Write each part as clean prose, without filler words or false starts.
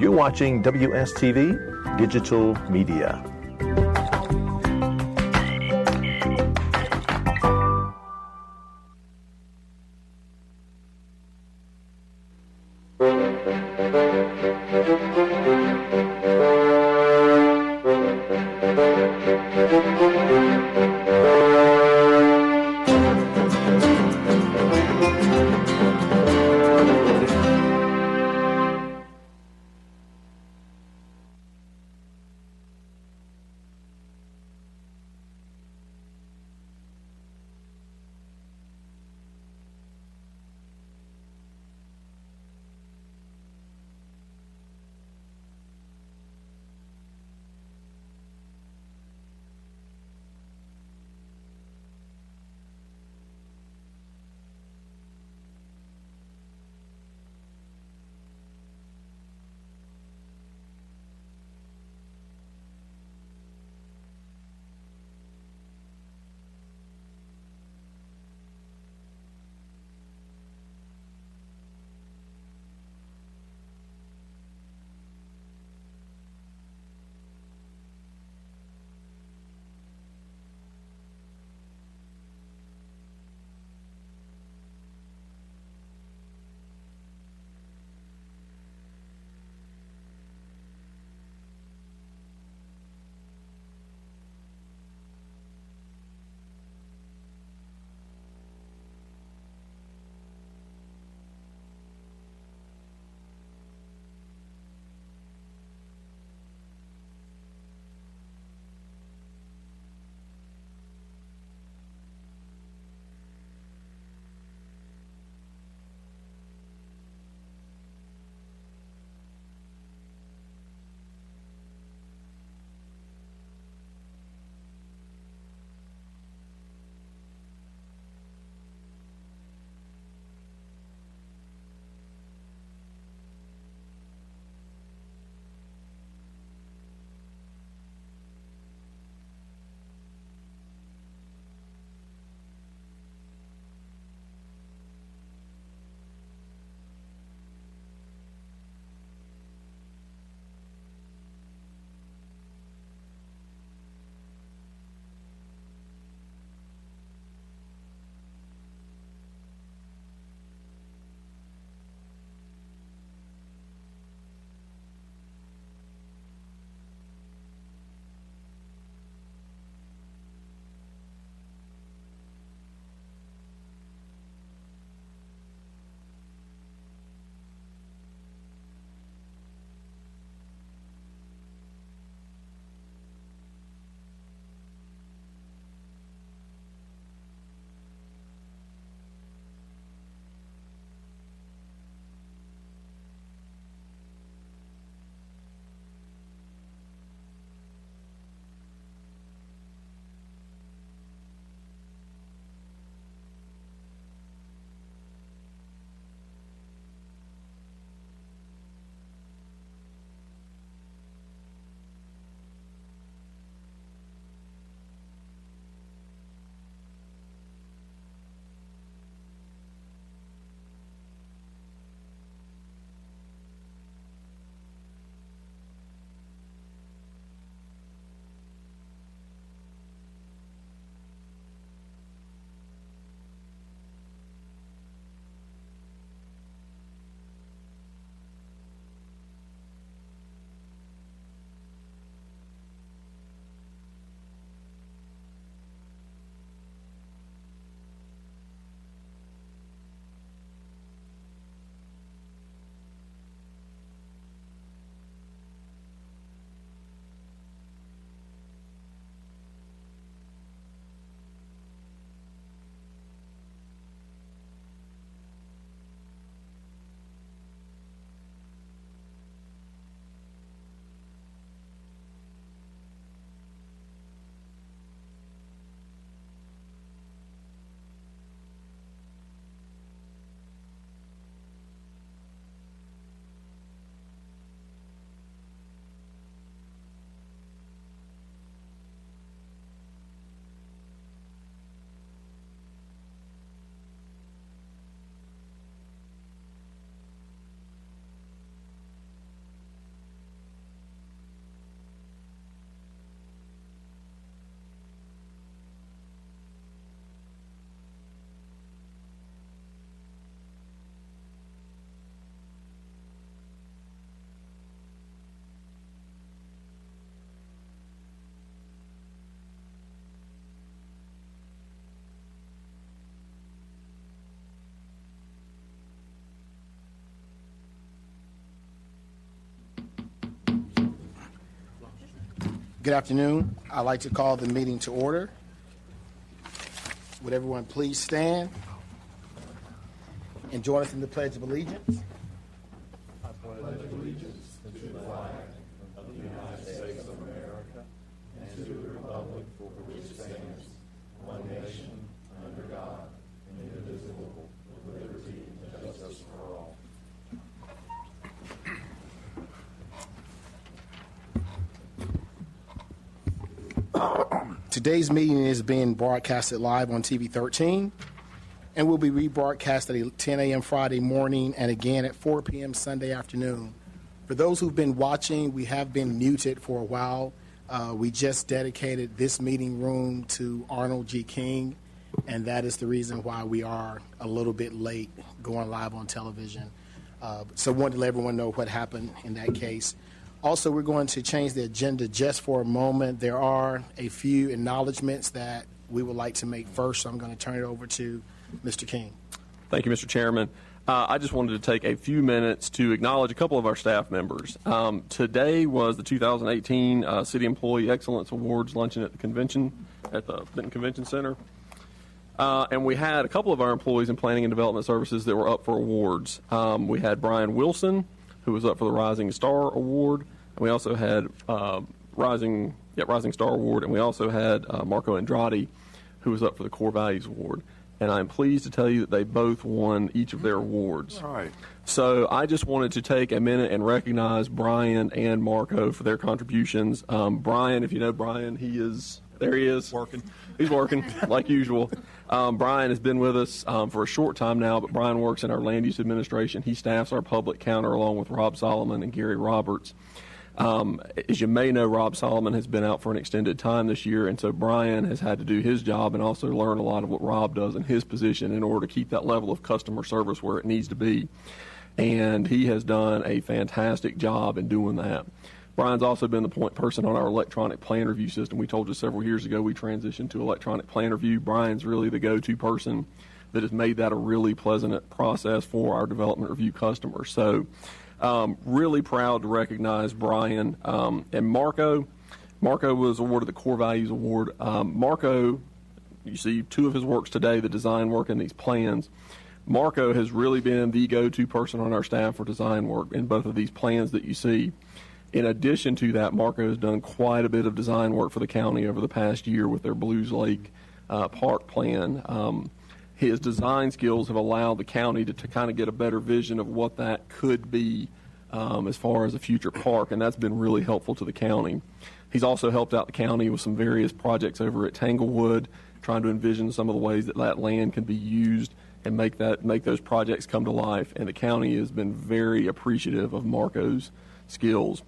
You're watching WSTV Digital Media. Good afternoon. I'd like to call the meeting to order. Would everyone please stand and join us in the Pledge of Allegiance? I pledge allegiance to the flag of the United States of America and to the republic for which it stands, one nation, under God, indivisible, with liberty and justice for all. Today's meeting is being broadcasted live on TV 13 and will be rebroadcast at 10 a.m. Friday morning and again at 4 p.m. Sunday afternoon. For those who've been watching, we have been muted for a while. We just dedicated this meeting room to Arnold G. King, and that is the reason why we are a little bit late going live on television. So I wanted to let everyone know what happened in that case. Also, we're going to change the agenda just for a moment. There are a few acknowledgments that we would like to make first, so I'm going to turn it over to Mr. King. Thank you, Mr. Chairman. I just wanted to take a few minutes to acknowledge a couple of our staff members. Today was the 2018 City Employee Excellence Awards luncheon at the convention, at the Benton Convention Center. And we had a couple of our employees in Planning and Development Services that were up for awards. We had Brian Wilson, who was up for the Rising Star Award. And we also had Rising Star Award, and we also had Marco Andrade, who was up for the Core Values Award. And I'm pleased to tell you that they both won each of their awards. All right. So I just wanted to take a minute and recognize Brian and Marco for their contributions. Brian, if you know Brian, there he is. He's working, like usual. Brian has been with us for a short time now, but Brian works in our land use administration. He staffs our public counter along with Rob Solomon and Gary Roberts. As you may know, Rob Solomon has been out for an extended time this year, and so Brian has had to do his job and also learn a lot of what Rob does in his position in order to keep that level of customer service where it needs to be. And he has done a fantastic job in doing that. Brian's also been the point person on our electronic plan review system. We told you several years ago we transitioned to electronic plan review. Brian's really the go-to person that has made that a really pleasant process for our development review customers. So really proud to recognize Brian and Marco. Marco was awarded the Core Values Award. Marco, you see two of his works today, the design work and these plans. Marco has really been the go-to person on our staff for design work in both of these plans that you see. In addition to that, Marco has done quite a bit of design work for the county over the past year with their Blues Lake Park plan. His design skills have allowed the county to kind of get a better vision of what that could be as far as a future park, and that's been really helpful to the county. He's also helped out the county with some various projects over at Tanglewood, trying to envision some of the ways that that land can be used and make those projects come to life, and the county has been very appreciative of Marco's skills.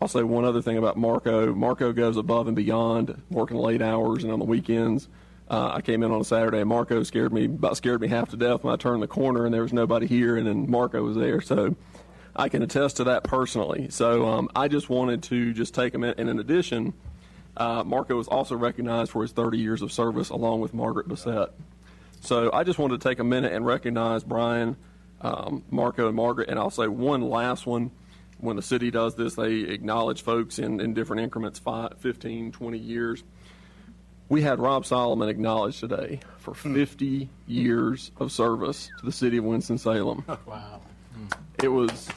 I'll say one other thing about Marco. Marco goes above and beyond, working late hours and on the weekends. I came in on a Saturday, and Marco scared me half to death when I turned the corner and there was nobody here, and then Marco was there. So I can attest to that personally. So I just wanted to just take a minute. And in addition, Marco was also recognized for his 30 years of service along with Margaret Bissett. So I just wanted to take a minute and recognize Brian, Marco, and Margaret. And I'll say one last one. When the city does this, they acknowledge folks in different increments, 5, 15, 20 years. We had Rob Solomon acknowledged today for 50 years of service to the city of Winston-Salem. Wow. It was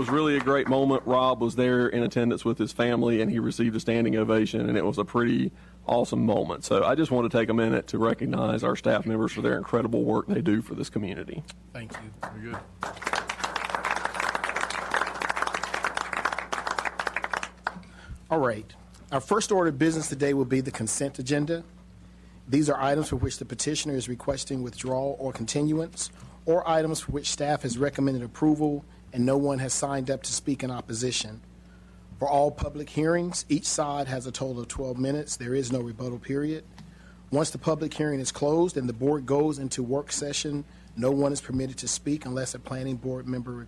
really a great moment. Rob was there in attendance with his family, and he received a standing ovation, and it was a pretty awesome moment. So I just want to take a minute to recognize our staff members for their incredible work they do for this community. Thank you. Very good. All right. Our first order of business today will be the consent agenda. These are items for which the petitioner is requesting withdrawal or continuance, or items for which staff has recommended approval and no one has signed up to speak in opposition. For all public hearings, each side has a total of 12 minutes. There is no rebuttal period. Once the public hearing is closed and the board goes into work session, no one is permitted to speak unless a planning board member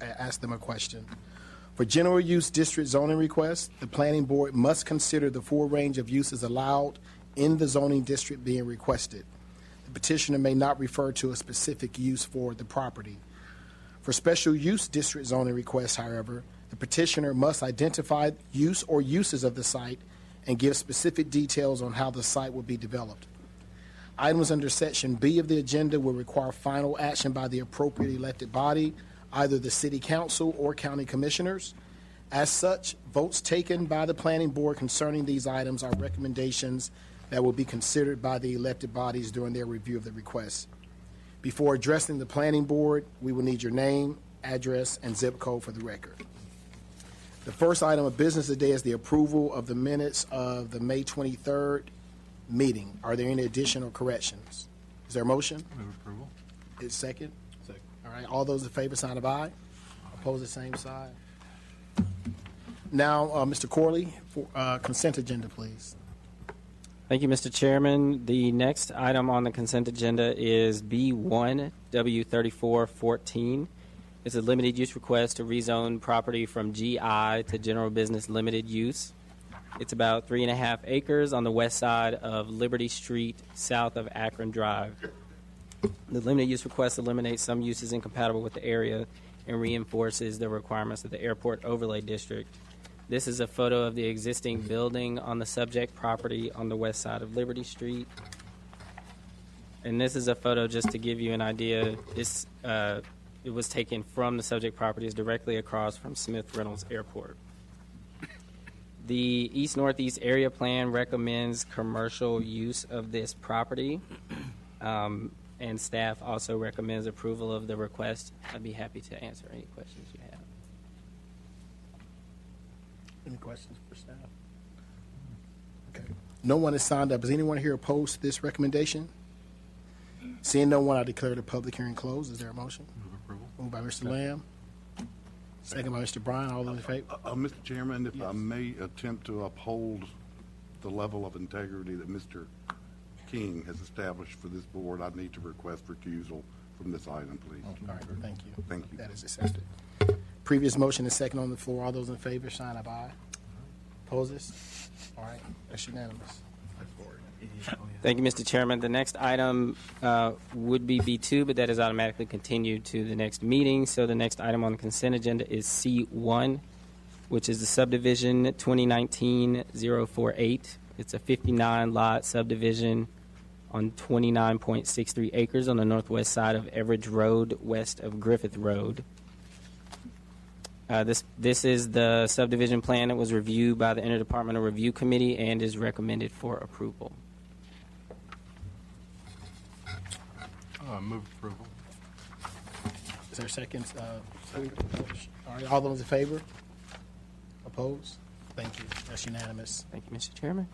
asks them a question. For general use district zoning requests, the planning board must consider the full range of uses allowed in the zoning district being requested. The petitioner may not refer to a specific use for the property. For special use district zoning requests, however, The petitioner must identify use or uses of the site and give specific details on how the site will be developed. Items under Section B of the agenda will require final action by the appropriate elected body, either the City Council or County Commissioners. As such, votes taken by the Planning Board concerning these items are recommendations that will be considered by the elected bodies during their review of the request. Before addressing the Planning Board, we will need your name, address, and zip code for the record. The first item of business today is the approval of the minutes of the May 23rd meeting. Are there any additional corrections? Is there a motion? Move approval. Is second? Second. All right, all those in favor, sign of aye. Opposed, the same side. Now, Mr. Corley, for consent agenda, please. Thank you, Mr. Chairman. The next item on the consent agenda is B1 W3414. It's a limited use request to rezone property from GI to general business limited use. It's about 3.5 acres on the west side of Liberty Street, south of Akron Drive. The limited use request eliminates some uses incompatible with the area and reinforces the requirements of the Airport Overlay District. This is a photo of the existing building on the subject property on the west side of Liberty Street. And this is a photo just to give you an idea. It was taken from the subject properties directly across from Smith Reynolds Airport. The East-Northeast Area Plan recommends commercial use of this property, and staff also recommends approval of the request. I'd be happy to answer any questions you have. Any questions for staff? Okay. No one has signed up. Is anyone here opposed to this recommendation? Seeing no one, I declare the public hearing closed. Is there a motion? Move approval. Moved by Mr. Lamb. Second by Mr. Bryan. All those in favor? Mr. Chairman, if I may attempt to uphold the level of integrity that Mr. King has established for this board, I need to request recusal from this item, please. All right, thank you. Thank you. That is accepted. Previous motion is second on the floor. All those in favor, sign of aye. Opposes? All right, that's unanimous. Thank you, Mr. Chairman. The next item would be B2, but that is automatically continued to the next meeting. So the next item on the consent agenda is C1, which is the subdivision 2019-048. It's a 59-lot subdivision on 29.63 acres on the northwest side of Everidge Road, west of Griffith Road. This is the subdivision plan that was reviewed by the Interdepartmental Review Committee and is recommended for approval. Move approval. Is there a second? All right, all those in favor? Opposed? Thank you. That's unanimous. Thank you, Mr. Chairman.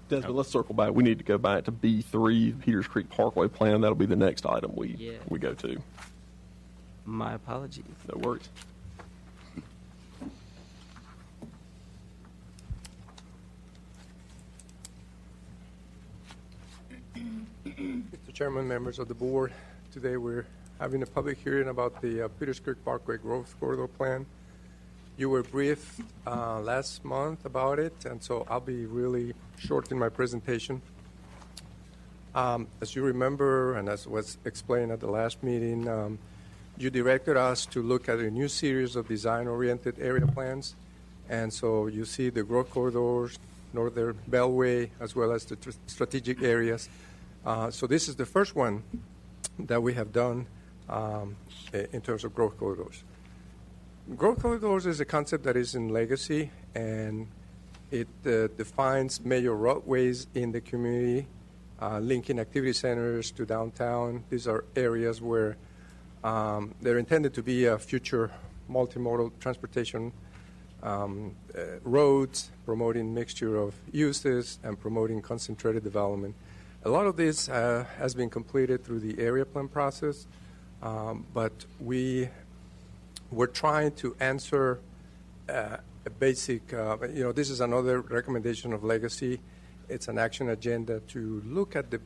Desmond, let's circle back. We need to go back to B3, Peters Creek Parkway Plan. That'll be the next item we go to. My apologies. No worries. Mr. Chairman, members of the board, today we're having a public hearing about the Peters Creek Parkway Growth Corridor Plan. You were briefed last month about it, and so I'll be really short in my presentation. As you remember, and as was explained at the last meeting, you directed us to look at a new series of design-oriented area plans. And so you see the growth corridors, Northern Beltway, as well as the strategic areas. So this is the first one that we have done in terms of growth corridors. Growth corridors is a concept that is in legacy, and it defines major roadways in the community, linking activity centers to downtown. These are areas where they're intended to be a future multimodal transportation roads, promoting mixture of uses and promoting concentrated development. A lot of this has been completed through the area plan process, but we we're trying to answer a basic, this is another recommendation of Legacy. It's an action agenda to look at the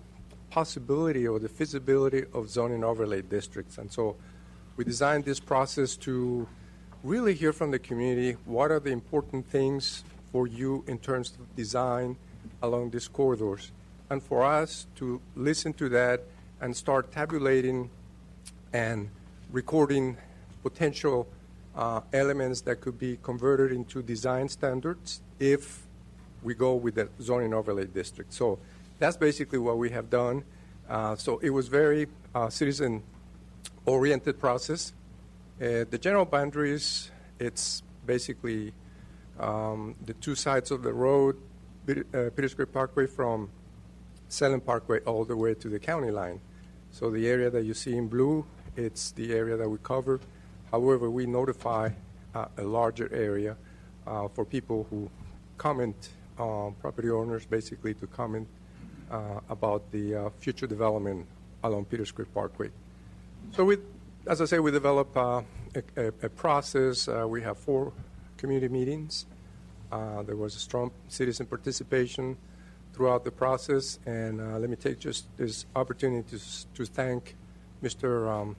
possibility or the feasibility of zoning overlay districts. And so we designed this process to really hear from the community what are the important things for you in terms of design along these corridors, and for us to listen to that and start tabulating and recording potential elements that could be converted into design standards if we go with the zoning overlay district. So that's basically what we have done. So it was very citizen-oriented process. The general boundaries, it's basically the two sides of the road, Peters Creek Parkway from Salem Parkway all the way to the county line. So the area that you see in blue, it's the area that we cover. However, we notify a larger area for people who comment, property owners basically, to comment about the future development along Peters Creek Parkway. So as I say, we develop a process. We have 4 community meetings. There was a strong citizen participation throughout the process, and let me take just this opportunity to thank Mr.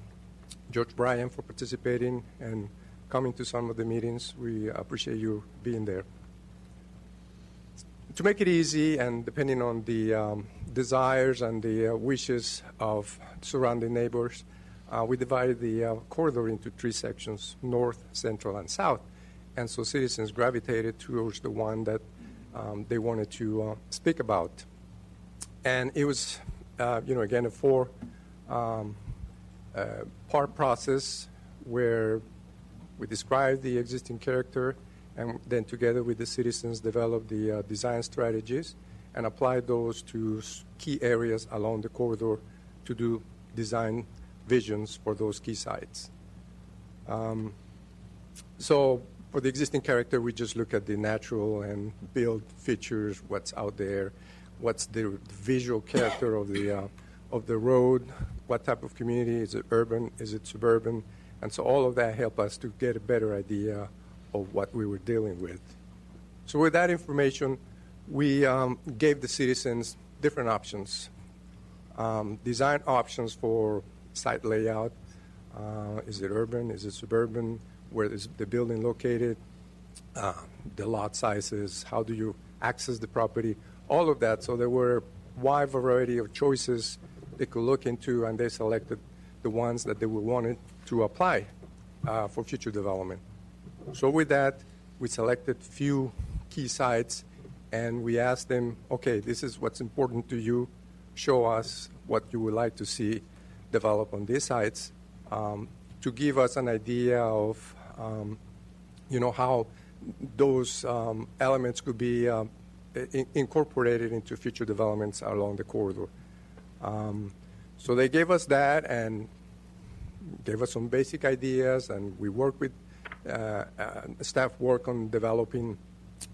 George Bryan for participating and coming to some of the meetings. We appreciate you being there. To make it easy, and depending on the desires and the wishes of surrounding neighbors, we divided the corridor into 3 sections, north, central, and south. And so citizens gravitated towards the one that they wanted to speak about. And it was, again, a 4-part process where we described the existing character, and then together with the citizens developed the design strategies and applied those to key areas along the corridor to do design visions for those key sites. So for the existing character, we just look at the natural and build features, what's out there, what's the visual character of the road, what type of community, is it urban, is it suburban, and so all of that helped us to get a better idea of what we were dealing with. So with that information, we gave the citizens different options, design options for site layout. Is it urban? Is it suburban? Where is the building located? The lot sizes? How do you access the property? All of that. So there were a wide variety of choices they could look into, and they selected the ones that they wanted to apply for future development. So with that, we selected few key sites, and we asked them, okay, this is what's important to you. Show us what you would like to see develop on these sites, to give us an idea of how those elements could be incorporated into future developments along the corridor. So they gave us that and gave us some basic ideas, and we worked with staff work on developing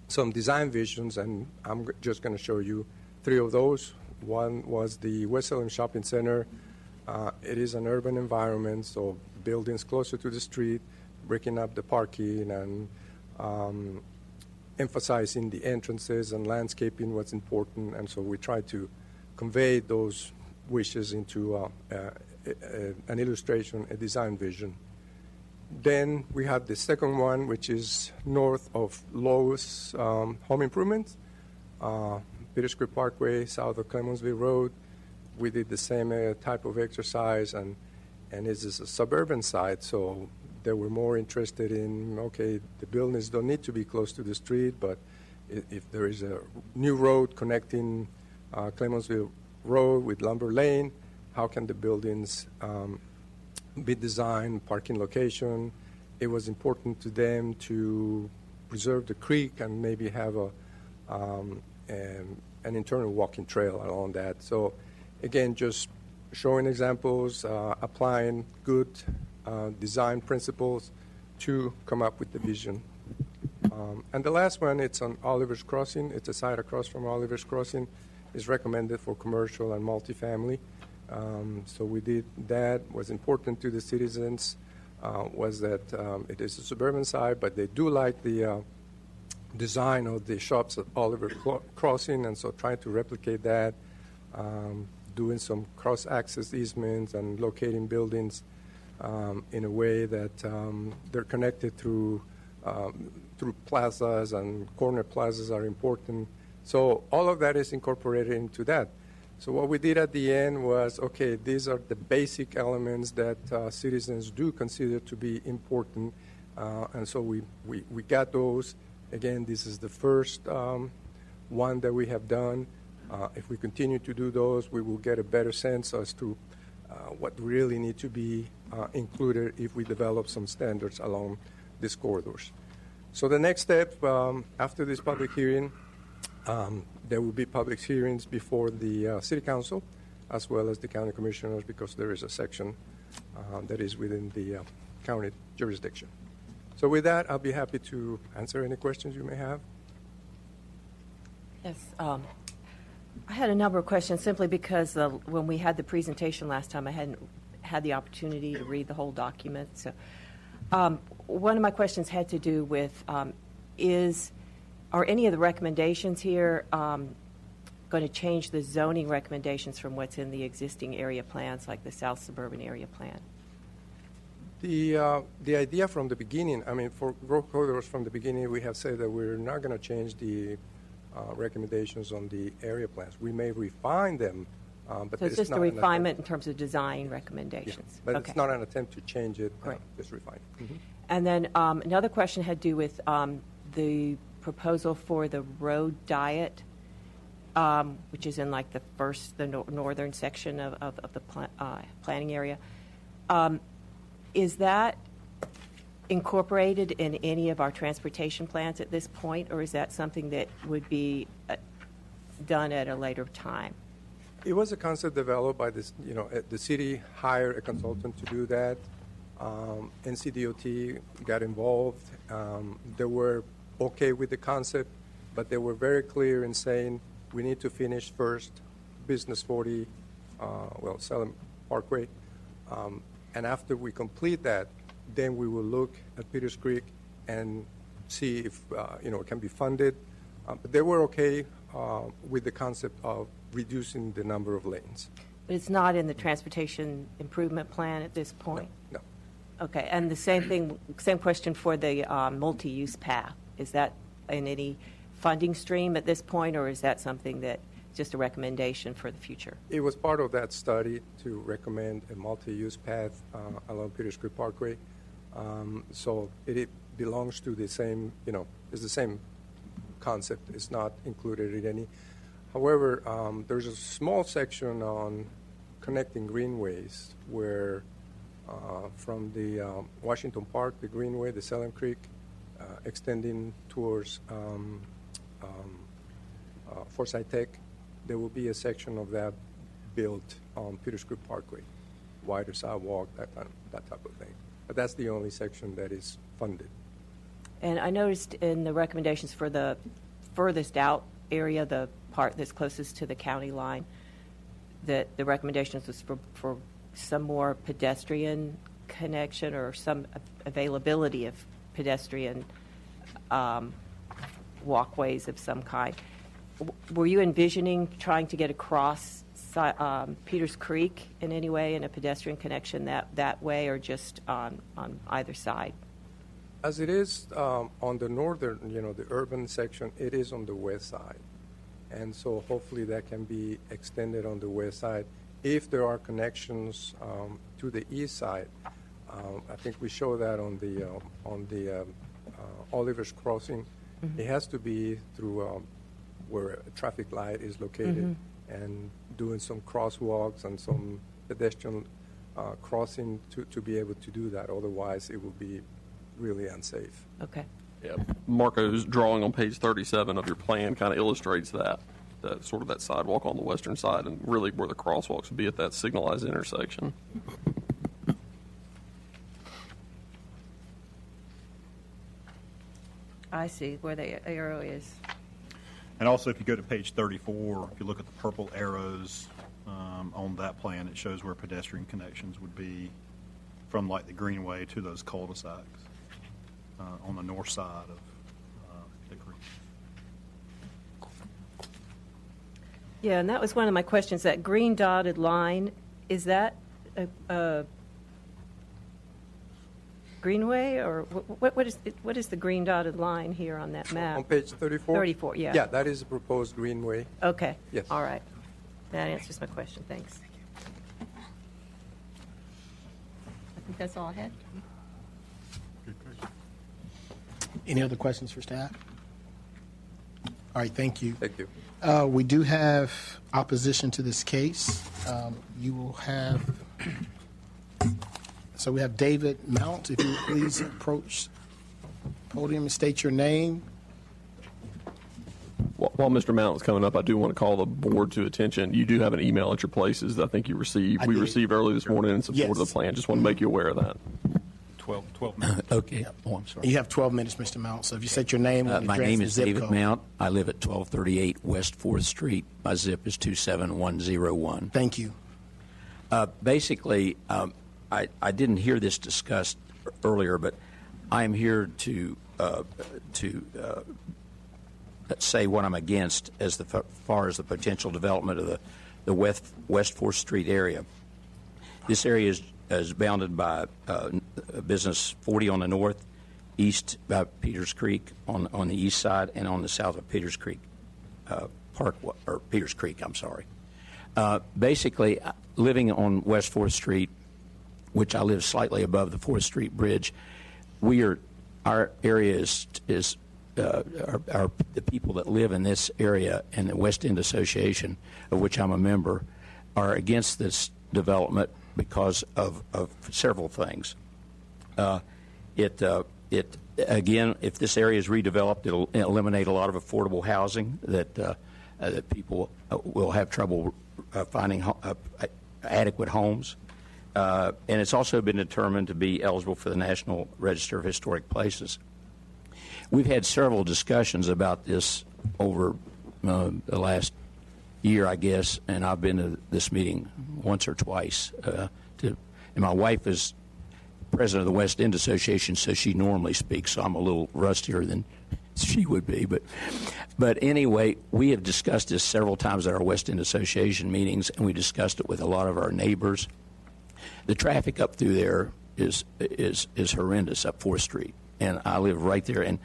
some design visions, and I'm just going to show you 3 of those. One was the Winston-Salem Shopping Center. It is an urban environment, so buildings closer to the street, breaking up the parking, and emphasizing the entrances and landscaping, what's important. And so we try to convey those wishes into an illustration, a design vision. Then we have the second one, which is north of Lowe's Home Improvement, Peters Creek Parkway, south of Clemensville Road. We did the same type of exercise, and this is a suburban site, so they were more interested in, okay, the buildings don't need to be close to the street, but if there is a new road connecting Clemensville Road with Lumber Lane, how can the buildings be designed, parking location? It was important to them to preserve the creek and maybe have an internal walking trail along that. So again, just showing examples, applying good design principles to come up with the vision. And the last one, it's on Oliver's Crossing. It's a site across from Oliver's Crossing. It's recommended for commercial and multifamily. So we did that. Was important to the citizens. was that it is a suburban site, but they do like the design of the shops at Oliver Crossing, and so trying to replicate that, doing some cross-access easements and locating buildings in a way that they're connected through plazas, and corner plazas are important. So all of that is incorporated into that. So what we did at the end was, okay, these are the basic elements that citizens do consider to be important, and so we got those. Again, this is the first one that we have done. If we continue to do those, we will get a better sense as to what really need to be included if we develop some standards along these corridors. So the next step after this public hearing, there will be public hearings before the City Council as well as the County Commissioners, because there is a section that is within the county jurisdiction. So with that, I'll be happy to answer any questions you may have. Yes. I had a number of questions simply because when we had the presentation last time, I hadn't had the opportunity to read the whole document. So one of my questions had to do with are any of the recommendations here going to change the zoning recommendations from what's in the existing area plans, like the South Suburban Area Plan? The idea from the beginning, I mean, for growth corridors from the beginning, we have said that we're not going to change the recommendations on the area plans. We may refine them, but So it's just a refinement in terms of design recommendations. Yeah, but Okay. it's not an attempt to change it, Correct. just refine it. Mm-hmm. And then another question had to do with the proposal for the road diet, which is in like the northern section of the planning area. Is that incorporated in any of our transportation plans at this point, or is that something that would be done at a later time? It was a concept developed by this, the city hired a consultant to do that. NCDOT got involved. They were okay with the concept, but they were very clear in saying we need to finish first Business 40, Salem Parkway. And after we complete that, then we will look at Peters Creek and see if it can be funded. But they were okay with the concept of reducing the number of lanes. But it's not in the transportation improvement plan at this point? No. Okay, and the same question for the multi-use path. Is that in any funding stream at this point, or is that something that just a recommendation for the future? It was part of that study to recommend a multi-use path along Peters Creek Parkway. So it belongs to the same, it's the same concept. It's not included in any. However, there's a small section on connecting greenways where from the Washington Park, the greenway, the Salem Creek, extending towards Forsyth Tech, there will be a section of that built on Peters Creek Parkway, wider sidewalk, that type of thing. But that's the only section that is funded. And I noticed in the recommendations for the furthest out area, the part that's closest to the county line, that the recommendations was for some more pedestrian connection or some availability of pedestrian walkways of some kind. Were you envisioning trying to get across Peters Creek in any way in a pedestrian connection that way, or just on either side? As it is on the northern, the urban section, it is on the west side. And so hopefully that can be extended on the west side. If there are connections to the east side, I think we show that on the Oliver's Crossing. Mm-hmm. It has to be through where a traffic light is located, and doing some crosswalks and some pedestrian crossing to be able to do that. Otherwise, it will be really unsafe. Okay. Yeah, Marco's drawing on page 37 of your plan kind of illustrates that sort of that sidewalk on the western side, and really where the crosswalks would be at that signalized intersection. I see where the arrow is. And also, if you go to page 34, if you look at the purple arrows on that plan, it shows where pedestrian connections would be from like the Greenway to those cul-de-sacs on the north side of the creek. Yeah, and that was one of my questions. That green dotted line, is that a greenway, or what is the green dotted line here on that map? On page 34? 34, yeah. Yeah, that is the proposed greenway. Okay. Yes. All right. That answers my question. Thanks. I think that's all I had. Any other questions for staff? All right, thank you. Thank you. We do have opposition to this case. You will have, so we have David Mount. If you would please approach the podium and state your name. While Mr. Mount is coming up, I do want to call the board to attention. You do have an email at your places that I think you received. We received early this morning in support of the plan. Just want to make you aware of that. 12 minutes. Okay. Oh, I'm sorry. You have 12 minutes, Mr. Mount. So if you set your name and My address name and is zip David code. Mount. I live at 1238 West 4th Street. My zip is 27101. Thank you. Basically, I didn't hear this discussed earlier, but I'm here to say what I'm against as far as the potential development of the West 4th Street area. This area is bounded by Business 40 on the north, east by Peters Creek on the east side, and on the south of Peters Creek Peters Creek. I'm sorry. Basically, living on West 4th Street, which I live slightly above the 4th Street Bridge, our area is the people that live in this area and the West End Association, of which I'm a member, are against this development because of several things. Again, if this area is redeveloped, it'll eliminate a lot of affordable housing that people will have trouble finding adequate homes. And it's also been determined to be eligible for the National Register of Historic Places. We've had several discussions about this over the last year, I guess, and I've been to this meeting once or twice. And my wife is president of the West End Association, so she normally speaks, so I'm a little rustier than she would be. But anyway, we have discussed this several times at our West End Association meetings, and we discussed it with a lot of our neighbors. The traffic up through there is horrendous up 4th Street, and I live right there. And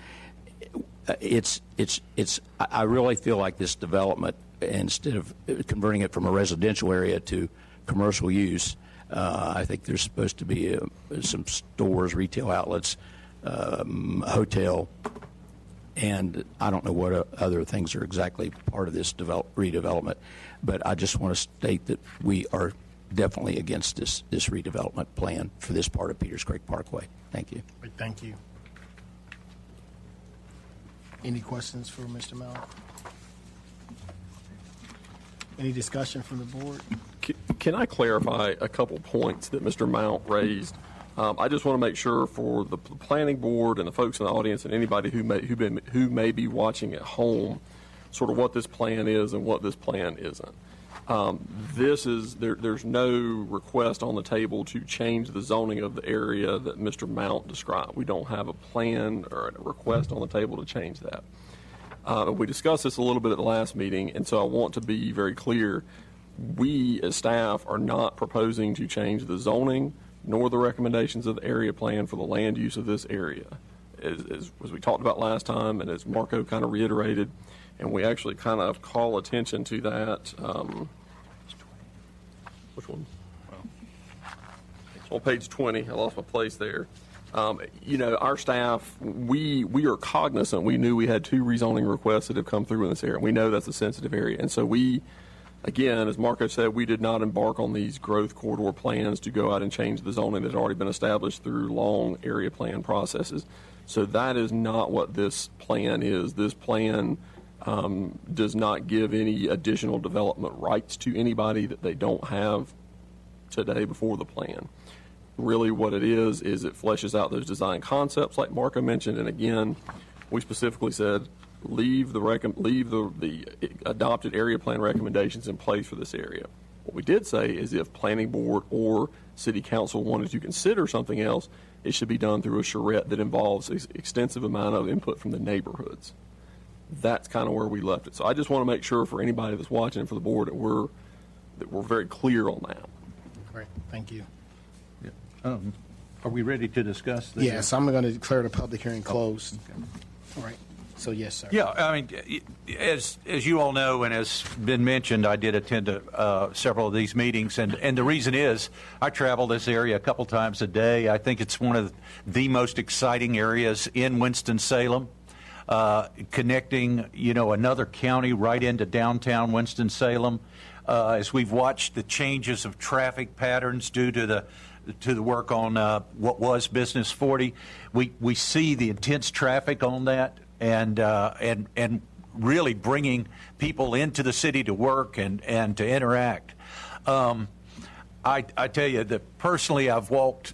I really feel like this development, instead of converting it from a residential area to commercial use, I think there's supposed to be some stores, retail outlets, hotel, and I don't know what other things are exactly part of this redevelopment. But I just want to state that we are definitely against this redevelopment plan for this part of Peters Creek Parkway. Thank you. Thank you. Any questions for Mr. Mount? Any discussion from the board? Can I clarify a couple points that Mr. Mount raised? I just want to make sure for the planning board and the folks in the audience and anybody who may be watching at home, sort of what this plan is and what this plan isn't. There's no request on the table to change the zoning of the area that Mr. Mount described. We don't have a plan or a request on the table to change that. We discussed this a little bit at the last meeting, and so I want to be very clear. We, as staff, are not proposing to change the zoning nor the recommendations of the area plan for the land use of this area. As we talked about last time, and as Marco kind of reiterated, and we actually kind of call attention to that. Which one? On page 20, I lost my place there. Our staff, we are cognizant. We knew we had 2 rezoning requests that have come through in this area. We know that's a sensitive area. And so we, again, as Marco said, we did not embark on these growth corridor plans to go out and change the zoning that had already been established through long area plan processes. So that is not what this plan is. This plan does not give any additional development rights to anybody that they don't have today before the plan. Really what it is it fleshes out those design concepts like Marco mentioned, and again, we specifically said leave the adopted area plan recommendations in place for this area. What we did say is if planning board or city council wanted to consider something else, it should be done through a charrette that involves an extensive amount of input from the neighborhoods. That's kind of where we left it. So I just want to make sure for anybody that's watching and for the board that we're very clear on that. Great, thank you. Are we ready to discuss this? Yes, I'm going to declare the public hearing closed. All right, so yes, sir. Yeah, I mean, as you all know and has been mentioned, I did attend several of these meetings, and the reason is I travel this area a couple times a day. I think it's one of the most exciting areas in Winston-Salem, connecting, another county right into downtown Winston-Salem. As we've watched the changes of traffic patterns due to the work on what was Business 40, we see the intense traffic on that, and really bringing people into the city to work and to interact. I tell you that personally, I've walked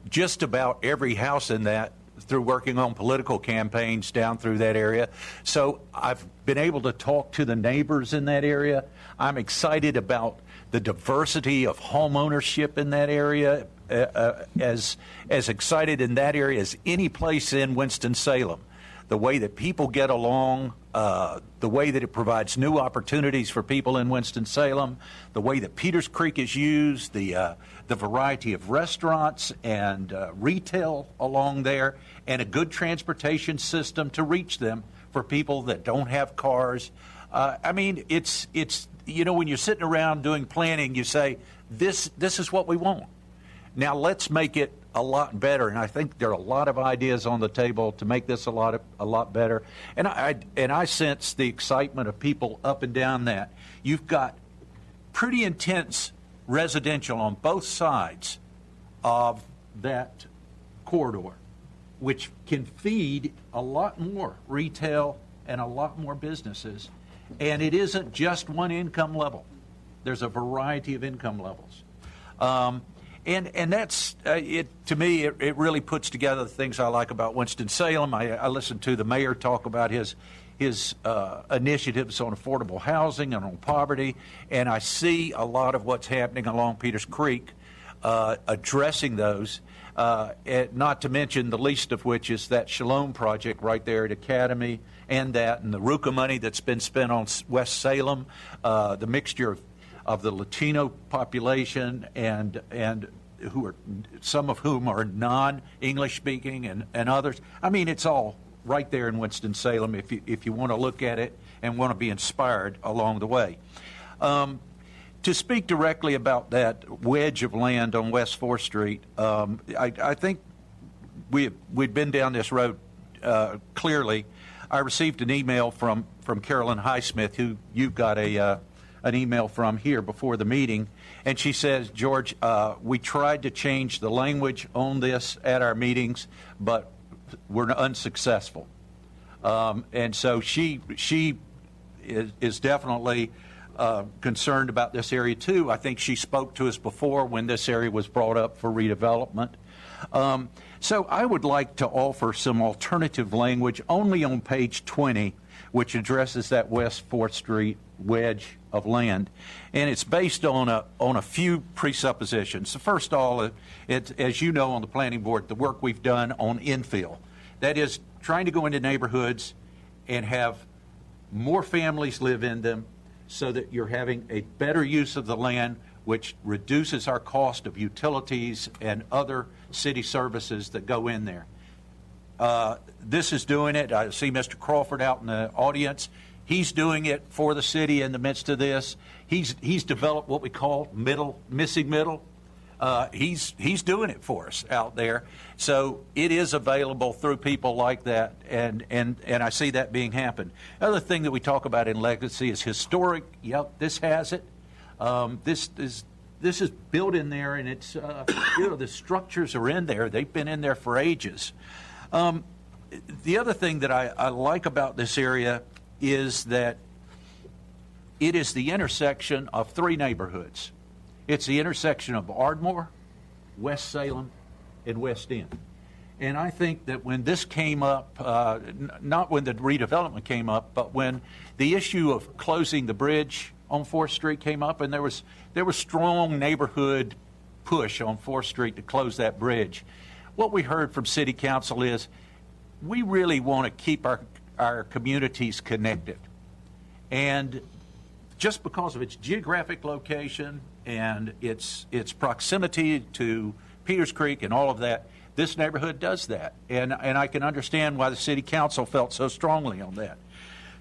just about every house in that through working on political campaigns down through that area. So I've been able to talk to the neighbors in that area. I'm excited about the diversity of home ownership in that area, as excited in that area as any place in Winston-Salem. The way that people get along, the way that it provides new opportunities for people in Winston-Salem, the way that Peters Creek is used, the variety of restaurants and retail along there, and a good transportation system to reach them for people that don't have cars. I mean, it's when you're sitting around doing planning, you say, this is what we want. Now let's make it a lot better, and I think there are a lot of ideas on the table to make this a lot better. And I sense the excitement of people up and down that. You've got pretty intense residential on both sides of that corridor, which can feed a lot more retail and a lot more businesses. And it isn't just one income level. There's a variety of income levels. And that's, to me, it really puts together the things I like about Winston-Salem. I listened to the mayor talk about his initiatives on affordable housing and on poverty, and I see a lot of what's happening along Peters Creek addressing those, not to mention the least of which is that Shalom project right there at Academy, and the RUCA money that's been spent on West Salem, the mixture of the Latino population and some of whom are non-English speaking and others. I mean, it's all right there in Winston-Salem if you want to look at it and want to be inspired along the way. To speak directly about that wedge of land on West 4th Street, I think we'd been down this road clearly. I received an email from Carolyn Highsmith, who you've got an email from here before the meeting, and she says, George, we tried to change the language on this at our meetings, but we're unsuccessful. And so she is definitely concerned about this area too. I think she spoke to us before when this area was brought up for redevelopment. So I would like to offer some alternative language only on page 20, which addresses that West 4th Street wedge of land, and it's based on a few presuppositions. So first of all, as you know on the planning board, the work we've done on infill, that is trying to go into neighborhoods and have more families live in them so that you're having a better use of the land, which reduces our cost of utilities and other city services that go in there. This is doing it. I see Mr. Crawford out in the audience. He's doing it for the city in the midst of this. He's developed what we call missing middle. He's doing it for us out there. So it is available through people like that, and I see that being happened. Another thing that we talk about in legacy is historic. Yep, this has it. This is built in there, and it's the structures are in there. They've been in there for ages. The other thing that I like about this area is that it is the intersection of three neighborhoods. It's the intersection of Ardmore, West Salem, and West End. And I think that when this came up, not when the redevelopment came up, but when the issue of closing the bridge on 4th Street came up, and there was strong neighborhood push on 4th Street to close that bridge. What we heard from City Council is we really want to keep our communities connected. And just because of its geographic location and its proximity to Peters Creek and all of that, this neighborhood does that. And I can understand why the City Council felt so strongly on that.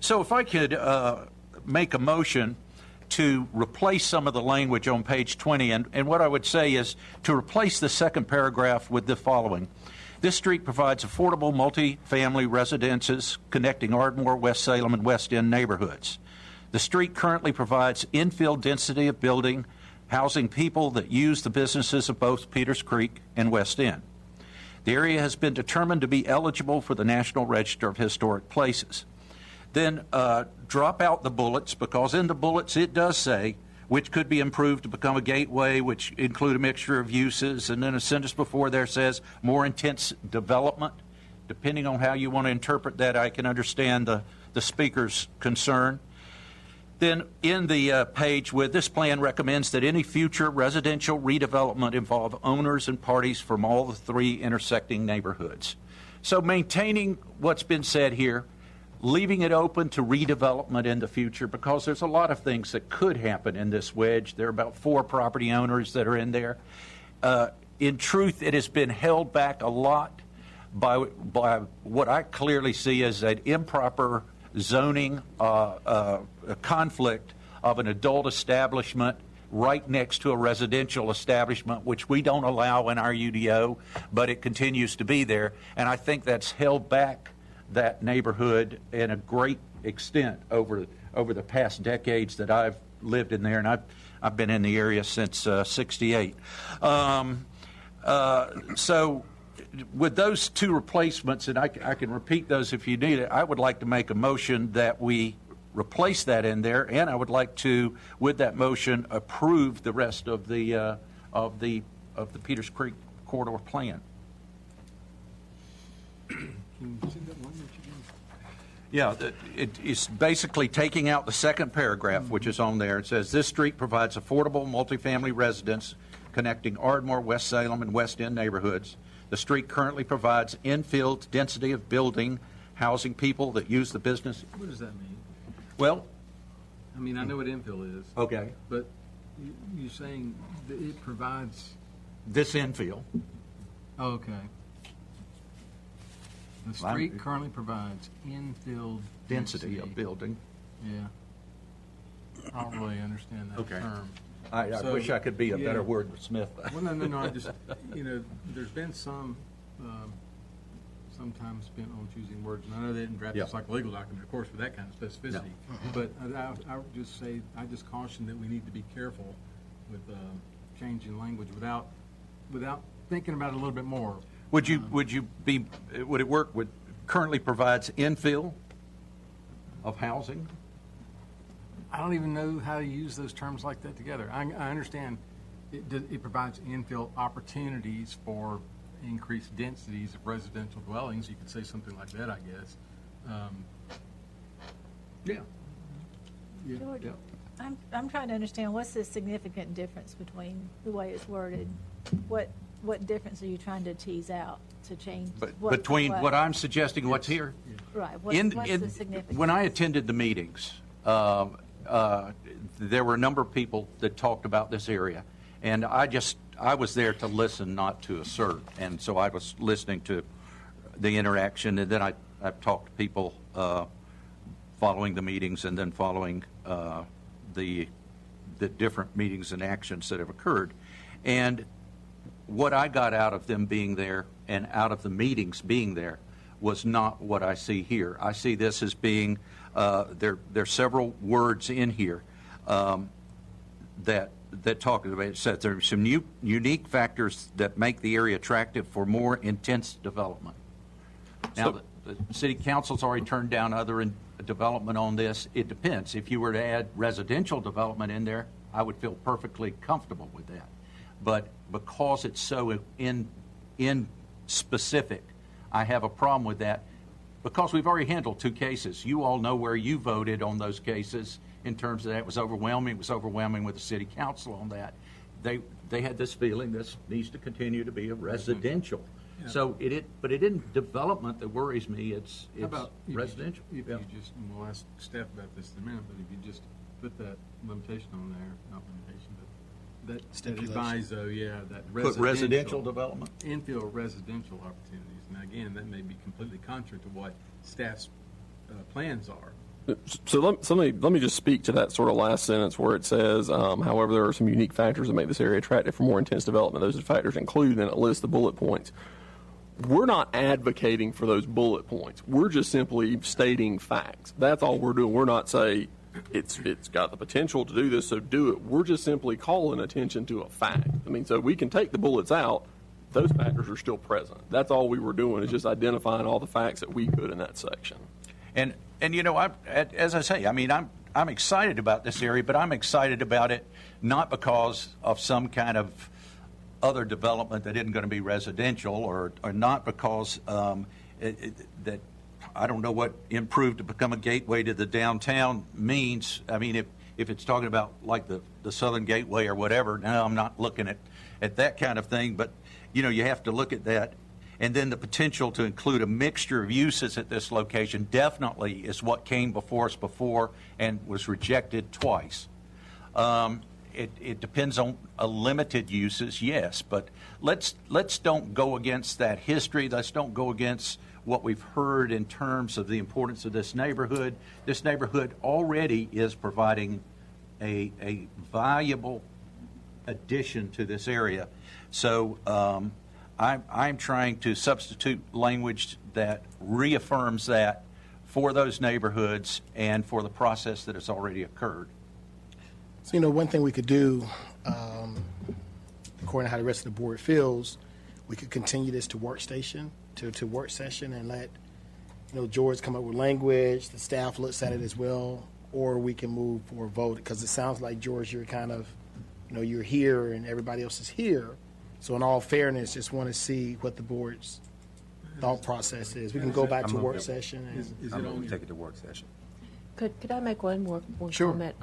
So if I could make a motion to replace some of the language on page 20, and what I would say is to replace the second paragraph with the following. This street provides affordable multi-family residences connecting Ardmore, West Salem, and West End neighborhoods. The street currently provides infill density of building, housing people that use the businesses of both Peters Creek and West End. The area has been determined to be eligible for the National Register of Historic Places. Then drop out the bullets, because in the bullets it does say, which could be improved to become a gateway, which include a mixture of uses, and then a sentence before there says more intense development. Depending on how you want to interpret that, I can understand the speaker's concern. Then in the page with this plan recommends that any future residential redevelopment involve owners and parties from all the 3 intersecting neighborhoods. So maintaining what's been said here, leaving it open to redevelopment in the future, because there's a lot of things that could happen in this wedge. There are about 4 property owners that are in there. In truth, it has been held back a lot by what I clearly see as an improper zoning a conflict of an adult establishment right next to a residential establishment, which we don't allow in our UDO, but it continues to be there. And I think that's held back that neighborhood in a great extent over the past decades that I've lived in there, and I've been in the area since '68. So with those 2 replacements, and I can repeat those if you need it, I would like to make a motion that we replace that in there, and I would like to, with that motion, approve the rest of the Peters Creek corridor plan. Yeah, it's basically taking out the second paragraph, which is on there. It says, this street provides affordable multifamily residence connecting Ardmore, West Salem, and West End neighborhoods. The street currently provides infill density of building, housing people that use the business. What does that mean? Well, I mean, I know what infill is. Okay. But you're saying that it provides... This infill. Oh, okay. The street currently provides infill density of building. Yeah. I don't really understand that term. I wish I could be a better wordsmith. Well, no. I just, there's been some, sometimes spent on choosing words, and I know they didn't draft this like a legal document, of course, with that kind of specificity. No. But I would just say, I just caution that we need to be careful with changing language without thinking about it a little bit more. Would it work with currently provides infill of housing? I don't even know how to use those terms like that together. I understand it provides infill opportunities for increased densities of residential dwellings. You could say something like that, I guess. George, I'm trying to understand, what's the significant difference between the way it's worded? What difference are you trying to tease out to change? Between what I'm suggesting and what's here? Right. What's the significance? When I attended the meetings, there were a number of people that talked about this area, and I was there to listen, not to assert, and so I was listening to the interaction, and then I talked to people following the meetings and then following the different meetings and actions that have occurred. And what I got out of them being there and out of the meetings being there was not what I see here. I see this as being, there's several words in here that talk about it. It says there are some unique factors that make the area attractive for more intense development. Now, the City Council's already turned down other development on this. It depends. If you were to add residential development in there, I would feel perfectly comfortable with that. But because it's so in specific, I have a problem with that, because we've already handled 2 cases. You all know where you voted on those cases, in terms of that. It was overwhelming. It was overwhelming with the city council on that. They had this feeling this needs to continue to be a residential. Yeah. So but it isn't development that worries me. It's How about if residential. If you just, and we'll ask staff about this in a minute, but if you just put that limitation on there, not limitation, but that Stipulation. proviso, that Put residential development? Infill residential opportunities. Now, again, that may be completely contrary to what staff's plans are. So let me just speak to that sort of last sentence where it says, however, there are some unique factors that make this area attractive for more intense development. Those factors include, and it lists the bullet points. We're not advocating for those bullet points. We're just simply stating facts. That's all we're doing. We're not saying it's got the potential to do this, so do it. We're just simply calling attention to a fact. I mean, so we can take the bullets out. Those factors are still present. That's all we were doing, is just identifying all the facts that we could in that section. And you know, as I say, I mean, I'm excited about this area, but I'm excited about it not because of some kind of other development that isn't going to be residential, or not because that I don't know what improved to become a gateway to the downtown means. I mean, if it's talking about like the Southern Gateway or whatever, no, I'm not looking at that kind of thing. But, you know, you have to look at that. And then the potential to include a mixture of uses at this location definitely is what came before us before and was rejected twice. It depends on limited uses, yes, but let's don't go against that history. Let's don't go against what we've heard in terms of the importance of this neighborhood. This neighborhood already is providing a valuable addition to this area. So I'm trying to substitute language that reaffirms that for those neighborhoods and for the process that has already occurred. So, you know, one thing we could do, according to how the rest of the board feels, we could continue this to work session and let, you know, George come up with language, the staff looks at it as well, or we can move for a vote, because it sounds like, George, you're kind of, you know, you're here and everybody else is here. So in all fairness, just want to see what the board's thought process is. We can go back to work session. Is it on Take it to work session. Could I make one more Sure. comment?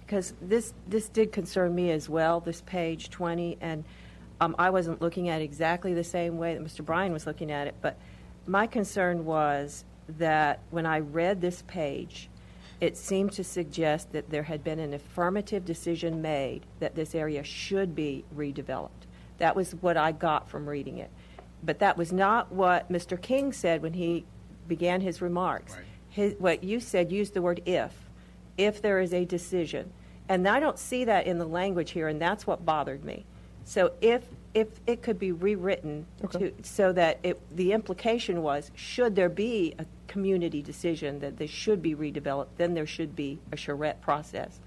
Because this did concern me as well, this page 20, and I wasn't looking at it exactly the same way that Mr. Bryan was looking at it, but my concern was that when I read this page, it seemed to suggest that there had been an affirmative decision made that this area should be redeveloped. That was what I got from reading it. But that was not what Mr. King said when he began his remarks. Right. What you said used the word if there is a decision. And I don't see that in the language here, and that's what bothered me. So if it could be rewritten so that the implication was, should there be a community decision that they should be redeveloped, then there should be a charrette process.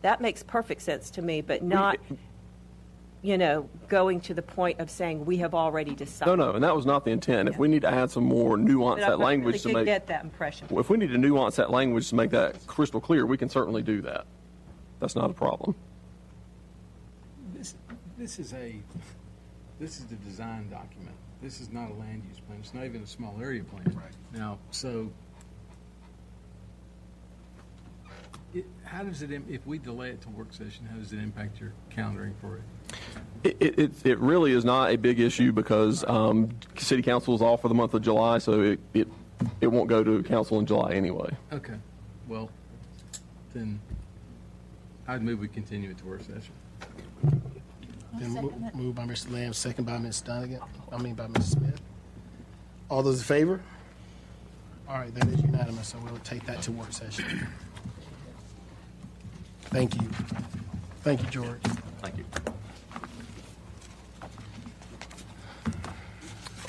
That makes perfect sense to me, but not, you know, going to the point of saying we have already decided. No, and that was not the intent. If we need to add some more nuance But that language to I make, get that impression. if we need to nuance that language to make that crystal clear, we can certainly do that. That's not a problem. This is the design document. This is not a land use plan. It's not even a small area plan. Right. Now, so how does it, if we delay it to work session, how does it impact your calendaring for it? It really is not a big issue because City Council is off for the month of July, so it won't go to Council in July anyway. Okay. Well, then I'd move we continue it to work session. Then moved by Mr. Lamb, second by Ms. Donegan, by Ms. Smith. All those in favor? All right, that is unanimous, so we'll take that to work session. Thank you. Thank you, George. Thank you.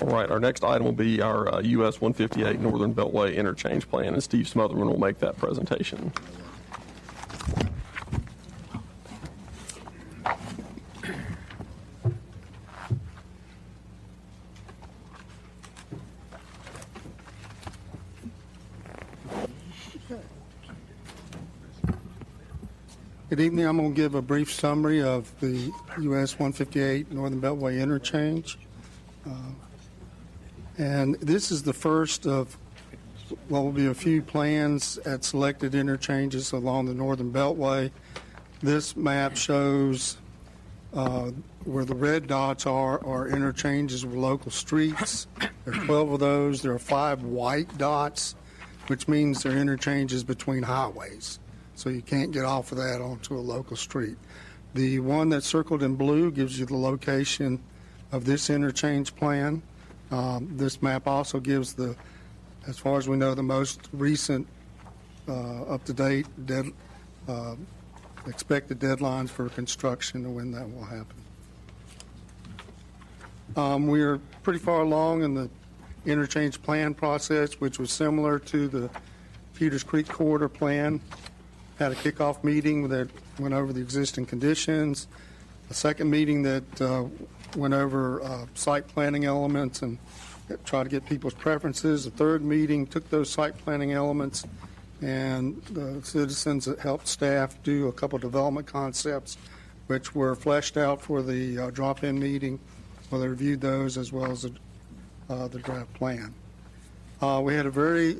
All right, our next item will be our US 158 Northern Beltway Interchange Plan, and Steve Smotherman will make that presentation. Good evening. I'm going to give a brief summary of the US 158 Northern Beltway Interchange. And this is the first of what will be a few plans at selected interchanges along the Northern Beltway. This map shows where the red dots are interchanges with local streets. There are 12 of those. There are 5 white dots, which means they're interchanges between highways. So you can't get off of that onto a local street. The one that's circled in blue gives you the location of this interchange plan. This map also gives as far as we know, the most recent up-to-date expected deadlines for construction and when that will happen. We are pretty far along in the interchange plan process, which was similar to the Peters Creek Corridor plan. Had a kickoff meeting that went over the existing conditions, a second meeting that went over site planning elements and tried to get people's preferences. A third meeting took those site planning elements, and the citizens helped staff do a couple development concepts which were fleshed out for the drop-in meeting. Well, they reviewed those as well as the draft plan. We had a very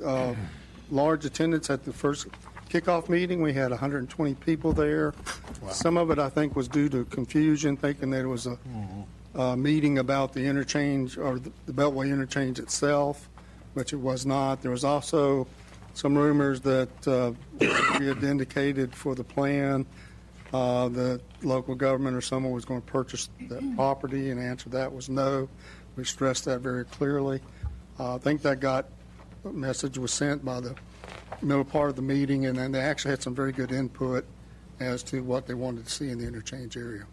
large attendance at the first kickoff meeting. We had 120 people there. Wow. Some of it, I think, was due to confusion, thinking that it was a meeting about the interchange or the Beltway interchange itself, which it was not. There was also some rumors that we had indicated for the plan that local government or someone was going to purchase that property, and the answer to that was no. We stressed that very clearly. I think that message was sent by the middle part of the meeting, and then they actually had some very good input as to what they wanted to see in the interchange area.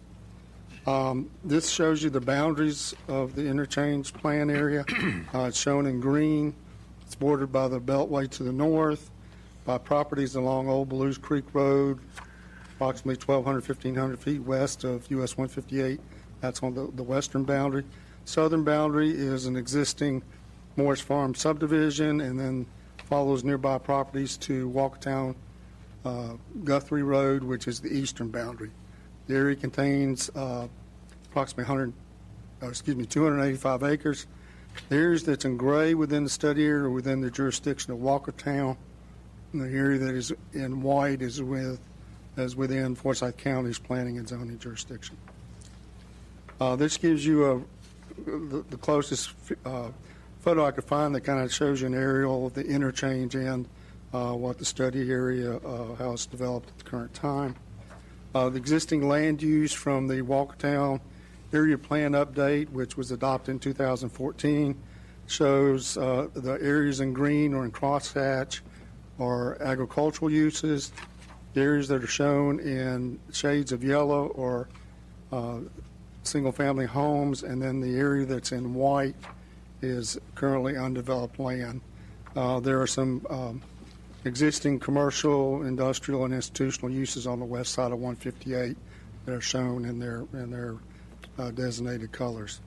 This shows you the boundaries of the interchange plan area. It's shown in green. It's bordered by the Beltway to the north, by properties along Old Blues Creek Road, approximately 1,200, 1,500 feet west of US 158. That's on the western boundary. Southern boundary is an existing Morris Farm subdivision, and then follows nearby properties to Walkertown Guthrie Road, which is the eastern boundary. The area contains approximately 285 acres. The areas that's in gray within the study area are within the jurisdiction of Walkertown, and the area that is in white is within Forsyth County's planning and zoning jurisdiction. This gives you the closest photo I could find that kind of shows you an aerial of the interchange and what the study area, how it's developed at the current time. The existing land use from the Walkertown area plan update, which was adopted in 2014, shows the areas in green or in crosshatch are agricultural uses. The areas that are shown in shades of yellow are single-family homes, and then the area that's in white is currently undeveloped land. There are some existing commercial, industrial, and institutional uses on the west side of 158 that are shown in their designated colors.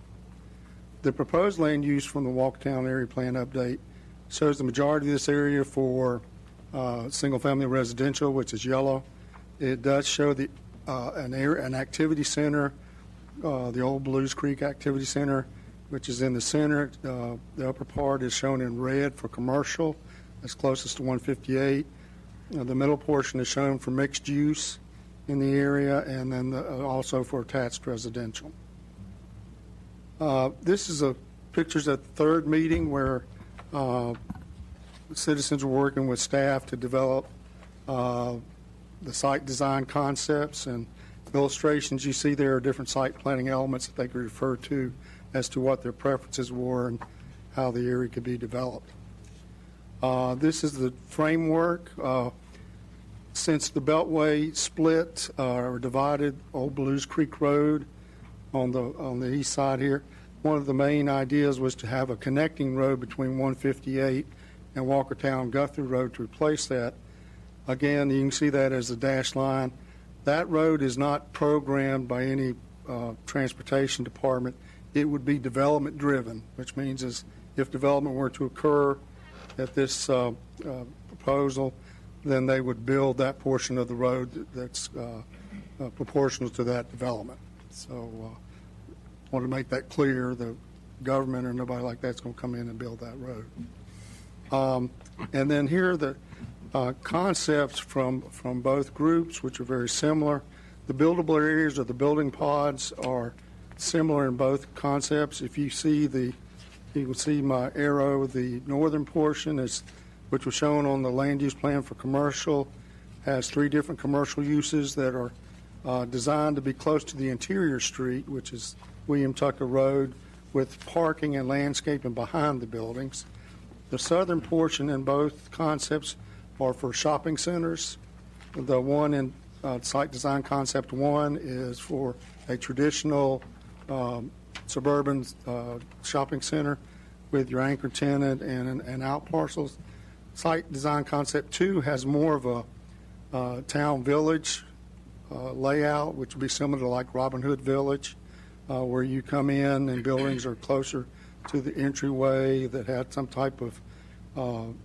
The proposed land use from the Walkertown area plan update shows the majority of this area for single-family residential, which is yellow. It does show an activity center, the Old Blues Creek Activity Center, which is in the center. The upper part is shown in red for commercial. That's closest to 158. The middle portion is shown for mixed use in the area, and then also for attached residential. This is pictures at the third meeting where citizens were working with staff to develop the site design concepts and illustrations. You see there are different site planning elements that they could refer to as to what their preferences were and how the area could be developed. This is the framework. Since the Beltway split or divided Old Blues Creek Road on the east side here, one of the main ideas was to have a connecting road between 158 and Walkertown Guthrie Road to replace that. Again, you can see that as a dashed line. That road is not programmed by any transportation department. It would be development driven, which means if development were to occur at this proposal, then they would build that portion of the road that's proportional to that development. So I want to make that clear. The government or nobody like that's going to come in and build that road. And then here are the concepts from both groups, which are very similar. The buildable areas or the building pods are similar in both concepts. If you see you can see my arrow, the northern portion, which was shown on the land use plan for commercial, has 3 different commercial uses that are designed to be close to the interior street, which is William Tucker Road, with parking and landscaping behind the buildings. The southern portion in both concepts are for shopping centers. The one in Site Design Concept 1 is for a traditional suburban shopping center with your anchor tenant and out parcels. Site Design Concept 2 has more of a town village layout, which would be similar to like Robin Hood Village, where you come in and buildings are closer to the entryway that had some type of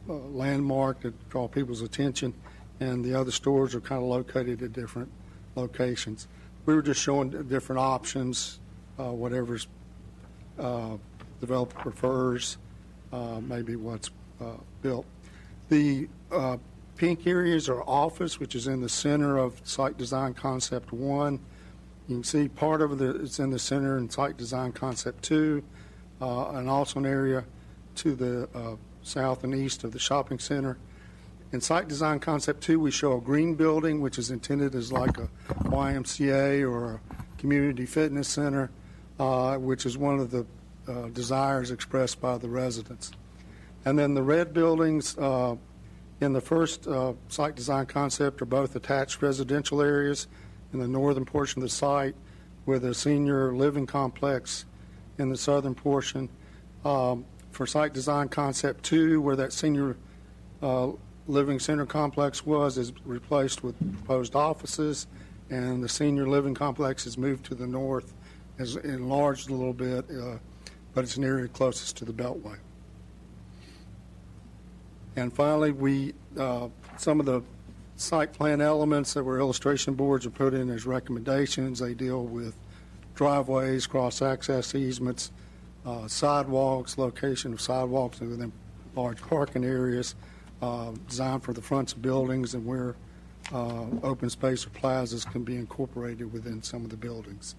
landmark that draw people's attention, and the other stores are kind of located at different locations. We were just showing different options, whatever's developer prefers, maybe what's built. The pink areas are office, which is in the center of Site Design Concept 1. You can see part of it's in the center in Site Design Concept 2, and also an area to the south and east of the shopping center. In Site Design Concept 2, we show a green building, which is intended as like a YMCA or a community fitness center, which is one of the desires expressed by the residents. And then the red buildings in the first Site Design Concept are both attached residential areas in the northern portion of the site with a senior living complex in the southern portion. For Site Design Concept 2, where that senior living center complex is replaced with proposed offices, and the senior living complex is moved to the north, has enlarged a little bit, but it's an area closest to the Beltway. And finally, some of the site plan elements that were illustration boards are put in as recommendations. They deal with driveways, cross-access easements, sidewalks, location of sidewalks within large parking areas, design for the fronts of buildings, and where open space or plazas can be incorporated within some of the buildings.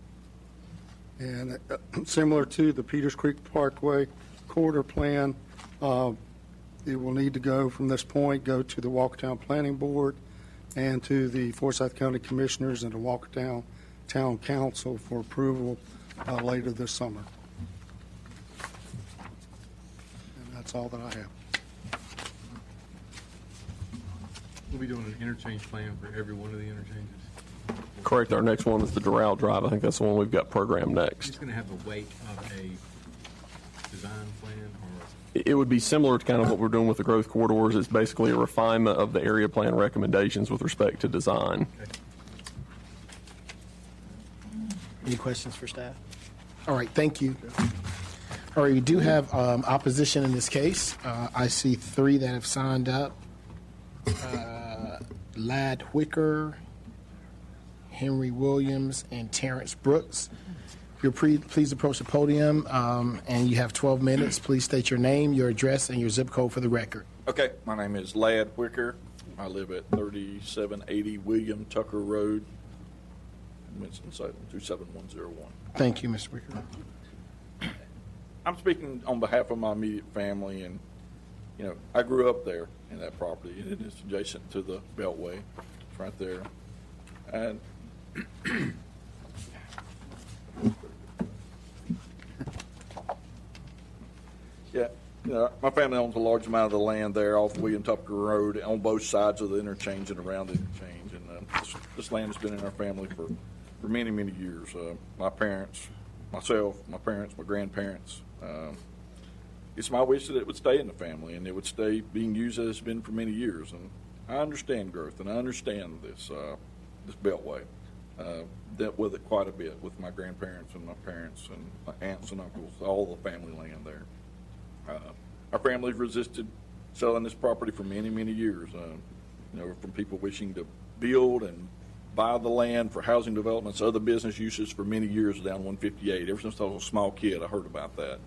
And similar to the Peters Creek Parkway corridor plan, it will need to go from this point, go to the Walkertown Planning Board and to the Forsyth County Commissioners and the Walkertown Town Council for approval later this summer. And that's all that I have. We'll be doing an interchange plan for every one of the interchanges. Correct. Our next one is the Doral Drive. I think that's the one we've got programmed next. It's going to have the weight of a design plan, or It would be similar to kind of what we're doing with the growth corridors. It's basically a refinement of the area plan recommendations with respect to design. okay. Any questions for staff? All right, thank you. All right, we do have opposition in this case. I see 3 that have signed up. Ladd Wicker, Henry Williams, and Terrence Brooks. If you're please approach the podium, and you have 12 minutes. Please state your name, your address, and your zip code for the record. Okay, my name is Ladd Wicker. I live at 3780 William Tucker Road, Winston-Salem, 27101. Thank you, Mr. Wicker. I'm speaking on behalf of my immediate family, and I grew up there in that property, and it is adjacent to the Beltway. It's right there. And yeah, my family owns a large amount of the land there off William Tucker Road on both sides of the interchange and around the interchange. And this land has been in our family for many, many years. My parents, myself, my parents, my grandparents. It's my wish that it would stay in the family and it would stay being used as it's been for many years. And I understand growth and I understand this Beltway. Dealt with it quite a bit with my grandparents and my parents and my aunts and uncles, all the family land there. Our family's resisted selling this property for many, many years. From people wishing to build and buy the land for housing developments, other business uses for many years down 158. Ever since I was a small kid, I heard about that.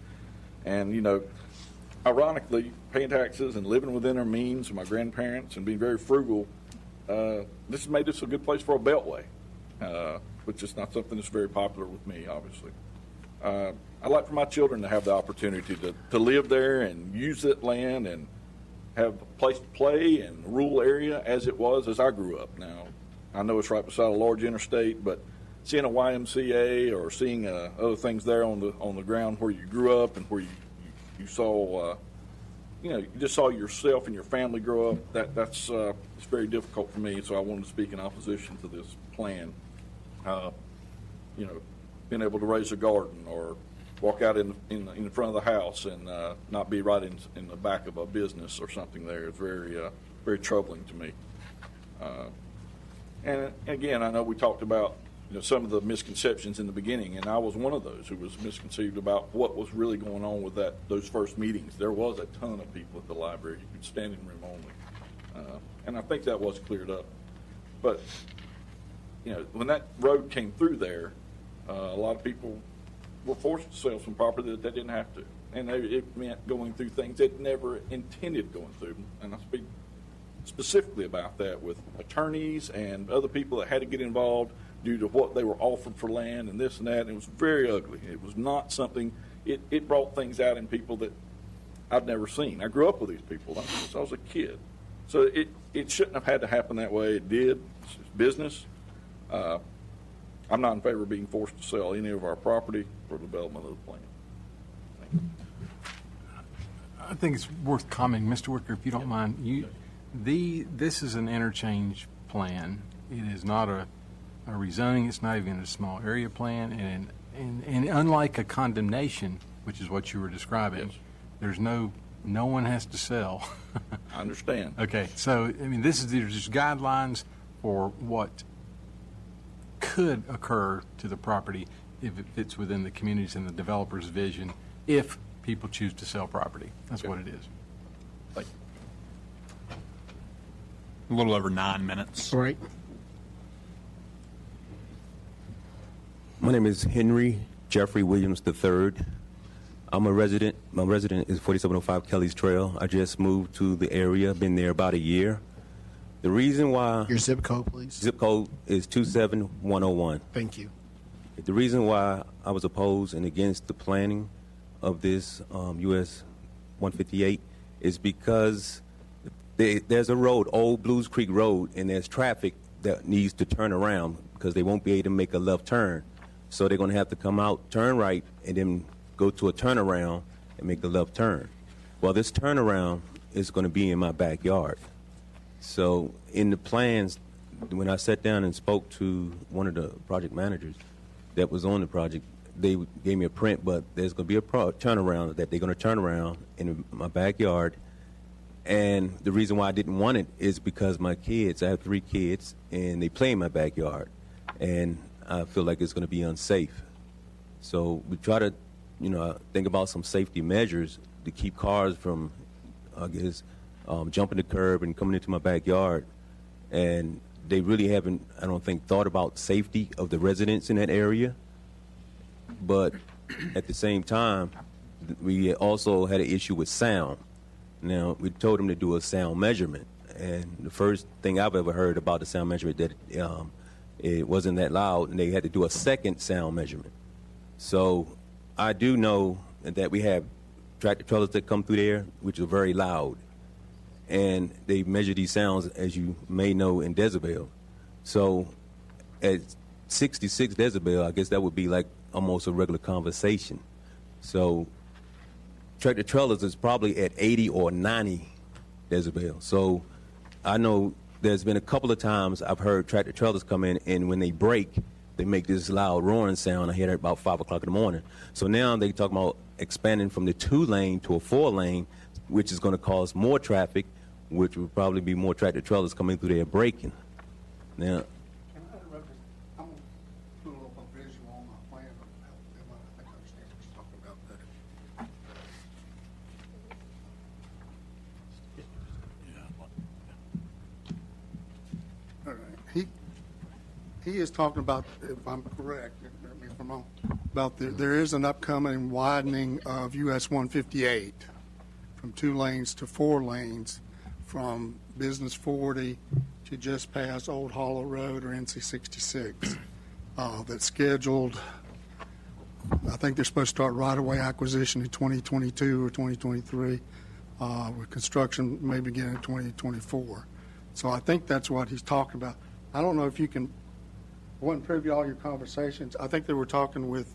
And, ironically, paying taxes and living within our means of my grandparents and being very frugal, this has made this a good place for a beltway, which is not something that's very popular with me, obviously. I'd like for my children to have the opportunity to live there and use that land and have a place to play in a rural area as it was as I grew up. Now, I know it's right beside a large interstate, but seeing a YMCA or seeing other things there on the ground where you grew up and where you saw, you just saw yourself and your family grow up, that's it's very difficult for me, so I wanted to speak in opposition to this plan. Being able to raise a garden or walk out in front of the house and not be right in the back of a business or something there is very, very troubling to me. And again, I know we talked about some of the misconceptions in the beginning, and I was one of those who was misconceived about what was really going on with those first meetings. There was a ton of people at the library. You could stand in room only. And I think that was cleared up. But, when that road came through there, a lot of people were forced to sell some property that they didn't have to. And it meant going through things they never intended going through. And I speak specifically about that with attorneys and other people that had to get involved due to what they were offered for land and this and that. And it was very ugly. It was not something, it brought things out in people that I'd never seen. I grew up with these people since I was a kid. So it shouldn't have had to happen that way. It did. It's business. I'm not in favor of being forced to sell any of our property for development of the plan. Thank you. I think it's worth commenting, Mr. Wicker, if you don't mind. This is an interchange plan. It is not a rezoning. It's not even a small area plan. And unlike a condemnation, which is what you were describing, yes, there's no one has to sell. I understand. Okay, so there's just guidelines for what could occur to the property if it fits within the community's and the developer's vision if people choose to sell property. That's what it is. Thank A you. little over 9 minutes. All right. My name is Henry Jeffrey Williams III. I'm a resident. My resident is 4705 Kelly's Trail. I just moved to the area, been there about a year. The reason why... Your zip code, please. Zip code is 27101. Thank you. The reason why I was opposed and against the planning of this US 158 is because there's a road, Old Blues Creek Road, and there's traffic that needs to turn around because they won't be able to make a left turn. So they're going to have to come out, turn right, and then go to a turnaround and make a left turn. Well, this turnaround is going to be in my backyard. So in the plans, when I sat down and spoke to one of the project managers that was on the project, they gave me a print, but there's going to be a turnaround that they're going to turn around in my backyard. And the reason why I didn't want it is because my kids, I have 3 kids, and they play in my backyard. And I feel like it's going to be unsafe. So we try to, think about some safety measures to keep cars from, jumping the curb and coming into my backyard. And they really haven't, I don't think, thought about safety of the residents in that area. But at the same time, we also had an issue with sound. Now, we told them to do a sound measurement. And the first thing I've ever heard about the sound measurement that it wasn't that loud, and they had to do a second sound measurement. So I do know that we have tractor trailers that come through there, which are very loud. And they measure these sounds, as you may know, in decibel. So at 66 decibel, I guess that would be like almost a regular conversation. So tractor trailers is probably at 80 or 90 decibel. So I know there's been a couple of times I've heard tractor trailers come in, and when they brake, they make this loud roaring sound. I hear that about 5 o'clock in the morning. So now they talk about expanding from the 2-lane to a 4-lane, which is going to cause more traffic, which will probably be more tractor trailers coming through there braking. Now, I'm going to put a little visual on my plan. I think I understand what you're talking about better. All right. He is talking about, if I'm correct, correct me if I'm wrong, about there is an upcoming widening of US 158 from 2 lanes to 4 lanes from Business 40 to just past Old Hollow Road or NC 66. That's scheduled. I think they're supposed to start right-of-way acquisition in 2022 or 2023, with construction may begin in 2024. So I think that's what he's talking about. I don't know if you can, I wasn't privy to all your conversations. I think they were talking with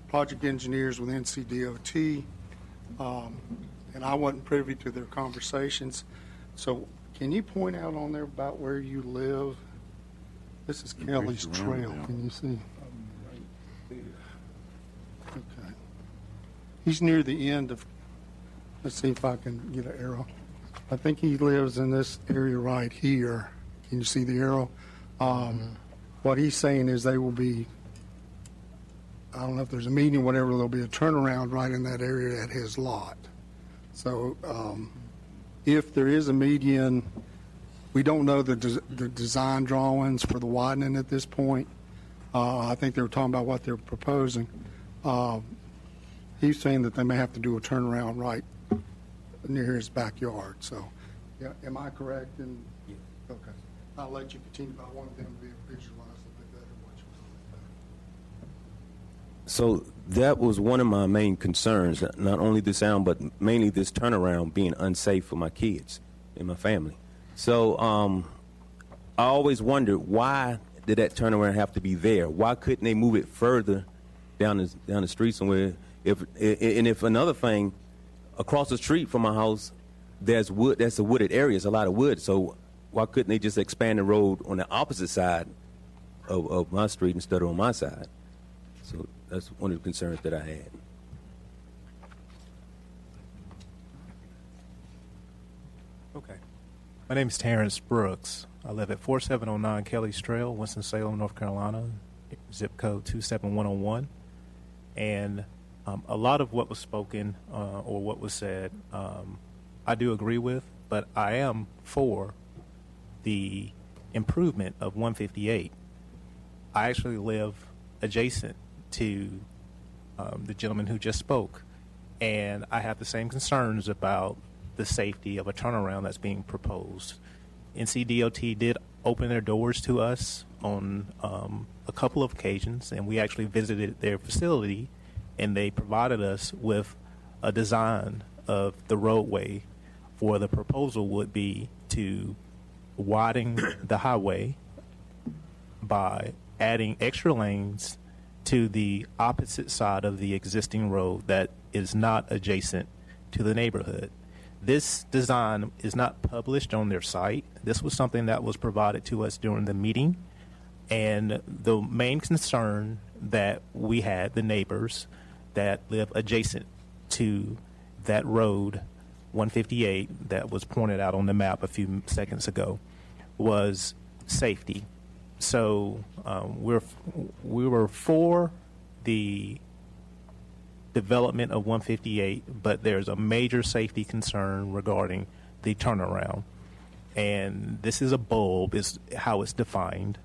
project engineers with NCDOT, and I wasn't privy to their conversations. So can you point out on there about where you live? This is Kelly's Trail. Can you see? Okay. He's near the end of, let's see if I can get an arrow. I think he lives in this area right here. Can you see the arrow? What he's saying is they will be, I don't know if there's a meeting or whatever, there'll be a turnaround right in that area at his lot. So if there is a median, we don't know the design drawings for the widening at this point. I think they were talking about what they're proposing. He's saying that they may have to do a turnaround right near his backyard. So, yeah, am I correct? And yeah. Okay, I'll let you continue, but I wanted them to be able to visualize a bit better what you're talking about. So that was one of my main concerns, not only the sound, but mainly this turnaround being unsafe for my kids and my family. So I always wondered, why did that turnaround have to be there? Why couldn't they move it further down the street somewhere? If another thing, across the street from my house, there's wood. That's a wooded area. It's a lot of wood. So why couldn't they just expand the road on the opposite side of my street instead of on my side? So that's one of the concerns that I had. Okay. My name is Terrence Brooks. I live at 4709 Kelly's Trail, Winston-Salem, North Carolina, zip code 27101. And a lot of what was spoken or what was said, I do agree with, but I am for the improvement of 158. I actually live adjacent to the gentleman who just spoke, and I have the same concerns about the safety of a turnaround that's being proposed. NCDOT did open their doors to us on a couple of occasions, and we actually visited their facility, and they provided us with a design of the roadway for the proposal would be to widen the highway by adding extra lanes to the opposite side of the existing road that is not adjacent to the neighborhood. This design is not published on their site. This was something that was provided to us during the meeting. And the main concern that we had, the neighbors that live adjacent to that road, 158, that was pointed out on the map a few seconds ago, was safety. So we were for the development of 158, but there's a major safety concern regarding the turnaround. And this is a bulb, is how it's defined.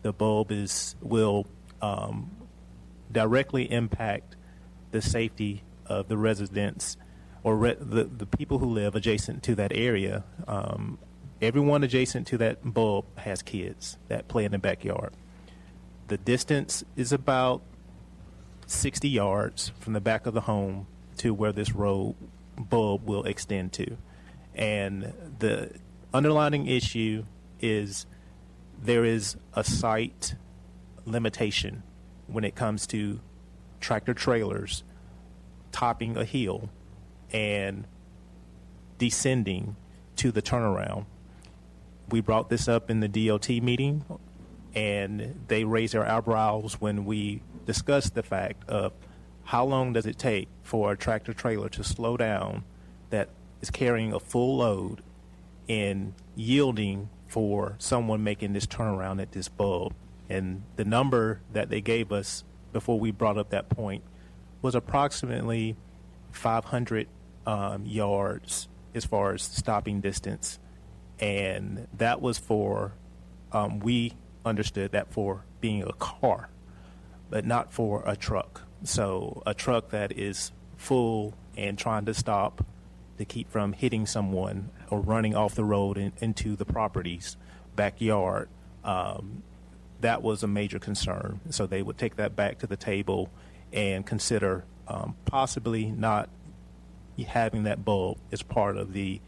The bulb will directly impact the safety of the residents or the people who live adjacent to that area. Everyone adjacent to that bulb has kids that play in the backyard. The distance is about 60 yards from the back of the home to where this road bulb will extend to. And the underlying issue is there is a site limitation when it comes to tractor trailers topping a hill and descending to the turnaround. We brought this up in the DOT meeting, and they raised their eyebrows when we discussed the fact of how long does it take for a tractor trailer to slow down that is carrying a full load and yielding for someone making this turnaround at this bulb. And the number that they gave us before we brought up that point was approximately 500 yards as far as stopping distance. And that was for, we understood that for being a car, but not for a truck. So a truck that is full and trying to stop to keep from hitting someone or running off the road into the property's backyard. That was a major concern. So they would take that back to the table and consider possibly not having that bulb as part of the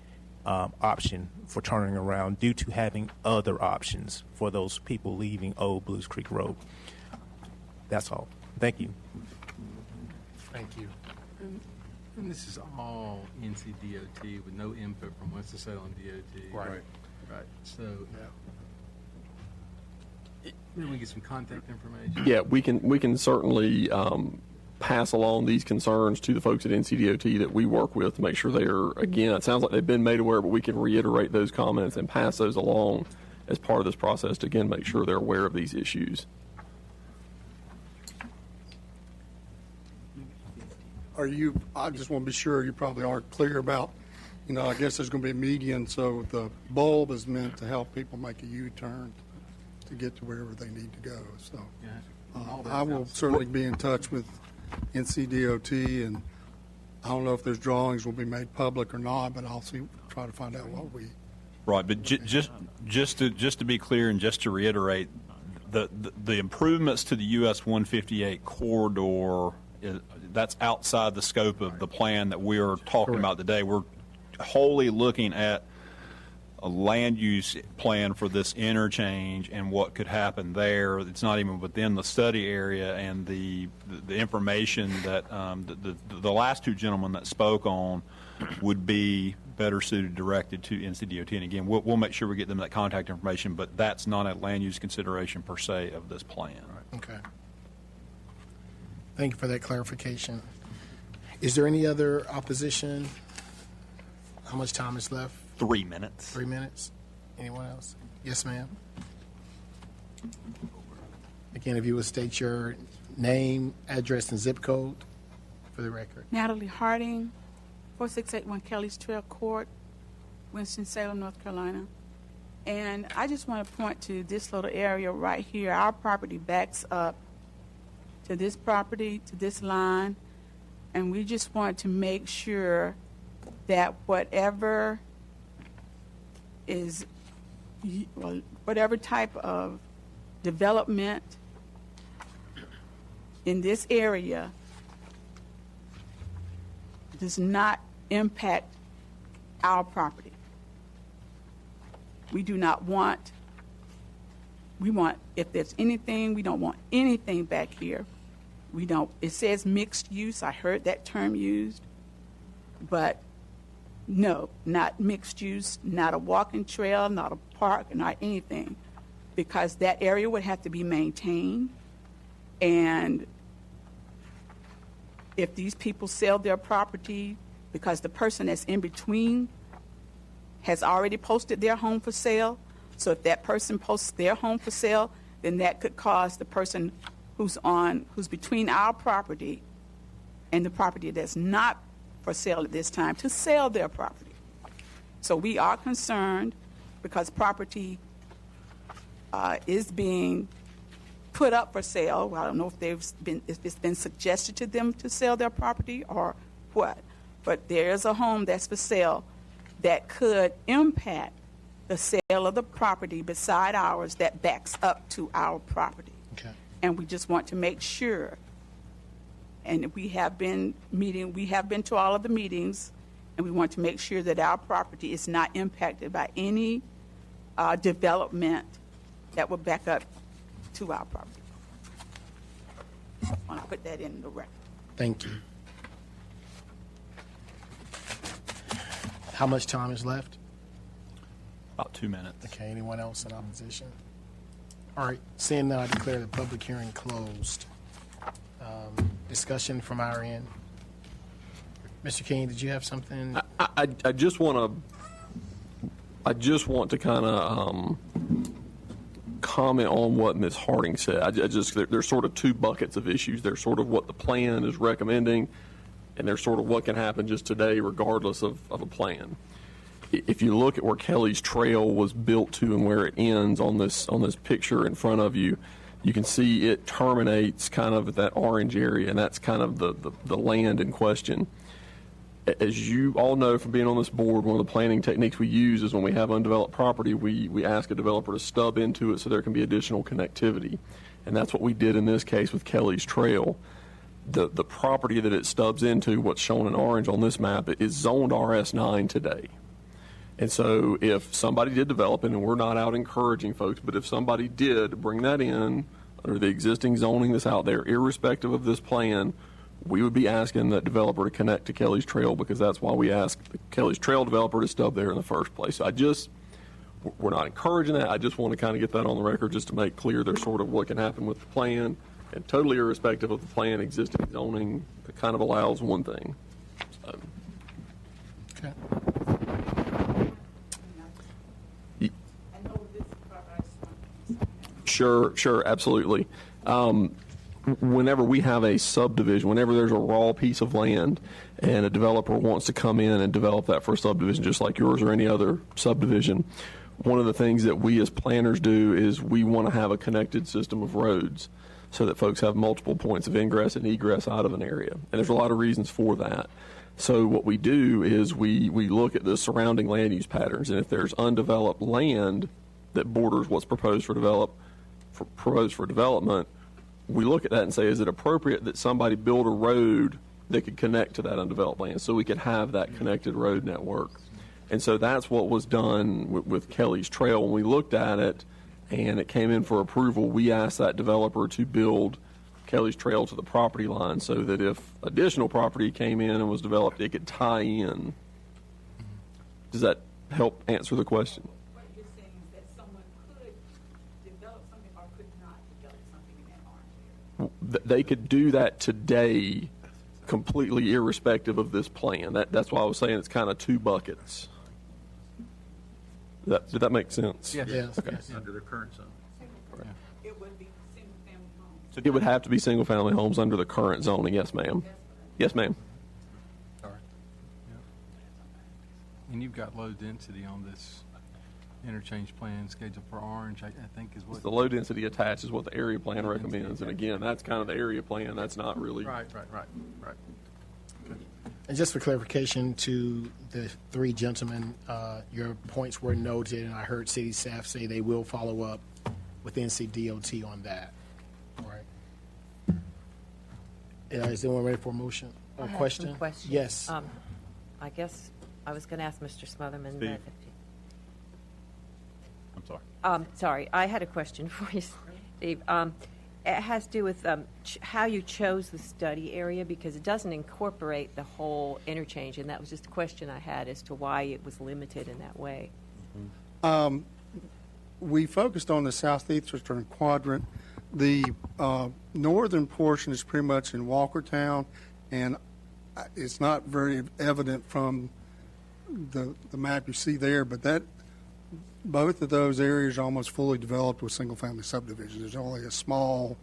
option for turning around due to having other options for those people leaving Old Blues Creek Road. That's all. Thank you. Thank you. And this is all NCDOT with no input from Winston-Salem DOT. Right. So, maybe we get some contact information. Yeah, we can certainly pass along these concerns to the folks at NCDOT that we work with to make sure they are, again, it sounds like they've been made aware, but we can reiterate those comments and pass those along as part of this process to, again, make sure they're aware of these issues. I just want to be sure you probably aren't clear about, I guess there's going to be a median, so the bulb is meant to help people make a U-turn to get to wherever they need to go. So I will certainly be in touch with NCDOT, and I don't know if there's drawings will be made public or not, but I'll try to find out what we. Right, but just to be clear and just to reiterate, the improvements to the US 158 corridor, that's outside the scope of the plan that we are talking about today. We're wholly looking at a land use plan for this interchange and what could happen there. It's not even within the study area, and the information that the last two gentlemen that spoke on would be better suited directed to NCDOT. And again, we'll make sure we get them that contact information, but that's not a land use consideration per se of this plan. Okay. Thank you for that clarification. Is there any other opposition? How much time is left? 3 minutes. 3 minutes. Anyone else? Yes, ma'am. Again, if you would state your name, address, and zip code for the record. Natalie Harding, 4681 Kelly's Trail Court, Winston-Salem, North Carolina. And I just want to point to this little area right here. Our property backs up to this property, to this line, and we just want to make sure that whatever type of development in this area does not impact our property. We do not want, if there's anything, we don't want anything back here. It says mixed use, I heard that term used, but no, not mixed use, not a walking trail, not a park, not anything, because that area would have to be maintained. And if these people sell their property, because the person that's in between has already posted their home for sale, so if that person posts their home for sale, then that could cause the person who's between our property and the property that's not for sale at this time to sell their property. So we are concerned because property is being put up for sale. Well, I don't know if it's been suggested to them to sell their property or what, but there is a home that's for sale that could impact the sale of the property beside ours that backs up to our property. Okay. And we just want to make sure, and we have been to all of the meetings, and we want to make sure that our property is not impacted by any development that will back up to our property. I want to put that in the record. Thank you. How much time is left? About 2 minutes. Okay, anyone else in opposition? All right, seeing none, I declare the public hearing closed. Discussion from our end. Mr. King, did you have something? I just want to kind of comment on what Ms. Harding said. There's sort of two buckets of issues. There's sort of what the plan is recommending, and there's sort of what can happen just today regardless of a plan. If you look at where Kelly's Trail was built to and where it ends on this picture in front of you, you can see it terminates kind of at that orange area, and that's kind of the land in question. As you all know from being on this board, one of the planning techniques we use is when we have undeveloped property, we ask a developer to stub into it so there can be additional connectivity. And that's what we did in this case with Kelly's Trail. The property that it stubs into, what's shown in orange on this map, is zoned RS9 today. And so if somebody did develop it, and we're not out encouraging folks, but if somebody did bring that in under the existing zoning that's out there, irrespective of this plan, we would be asking that developer to connect to Kelly's Trail, because that's why we asked the Kelly's Trail developer to stub there in the first place. So we're not encouraging that. I just want to kind of get that on the record just to make clear there's sort of what can happen with the plan, and totally irrespective of the plan, existing zoning that kind of allows one thing. So. Okay. Sure, absolutely. Whenever we have a subdivision, whenever there's a raw piece of land and a developer wants to come in and develop that for a subdivision just like yours or any other subdivision, one of the things that we as planners do is we want to have a connected system of roads so that folks have multiple points of ingress and egress out of an area. And there's a lot of reasons for that. So what we do is we look at the surrounding land use patterns, and if there's undeveloped land that borders what's proposed for development, we look at that and say, is it appropriate that somebody build a road that could connect to that undeveloped land so we could have that connected road network? And so that's what was done with Kelly's Trail. When we looked at it and it came in for approval, we asked that developer to build Kelly's Trail to the property line so that if additional property came in and was developed, it could tie in. Does that help answer the question? What you're saying is that someone could develop something or could not develop something in that orange area. They could do that today completely irrespective of this plan. That's why I was saying it's kind of two buckets. Did that make sense? Yes. Okay. Yes. Under the current zone. It would be single-family homes. It would have to be single-family homes under the current zoning. Yes, ma'am. Yes, ma'am. All right. And you've got low density on this interchange plan scheduled for orange, I think is what. The low density attached is what the area plan recommends. And again, that's kind of the area plan. That's not really. Right. And just for clarification to the three gentlemen, your points were noted, and I heard city staff say they will follow up with NCDOT on that. All right. Is anyone ready for a motion or I have question? some questions. Yes. I guess I was going to ask Mr. Smotherman. Steve. I'm sorry. Sorry, I had a question for you, Steve. It has to do with how you chose the study area, because it doesn't incorporate the whole interchange, and that was just a question I had as to why it was limited in that way. We focused on the southeastern quadrant. The northern portion is pretty much in Walkertown, and it's not very evident from the map you see there, but both of those areas are almost fully developed with single-family subdivisions. There's only a small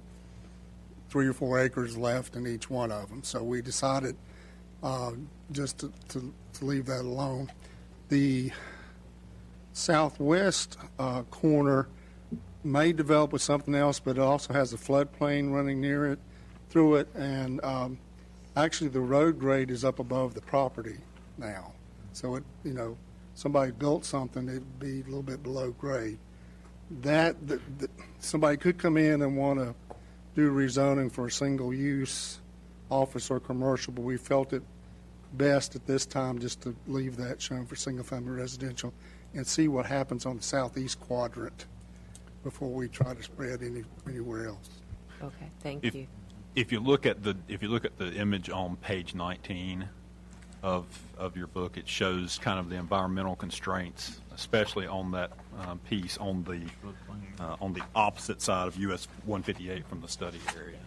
3 or 4 acres left in each one of them. So we decided just to leave that alone. The southwest corner may develop with something else, but it also has a floodplain running through it, and actually the road grade is up above the property now. So somebody built something, it'd be a little bit below grade. Somebody could come in and want to do rezoning for a single-use office or commercial, but we felt it best at this time just to leave that shown for single-family residential and see what happens on the southeast quadrant before we try to spread anywhere else. Okay, thank you. If you look at the image on page 19 of your book, it shows kind of the environmental constraints, especially on that piece on the opposite side of US 158 from the study area.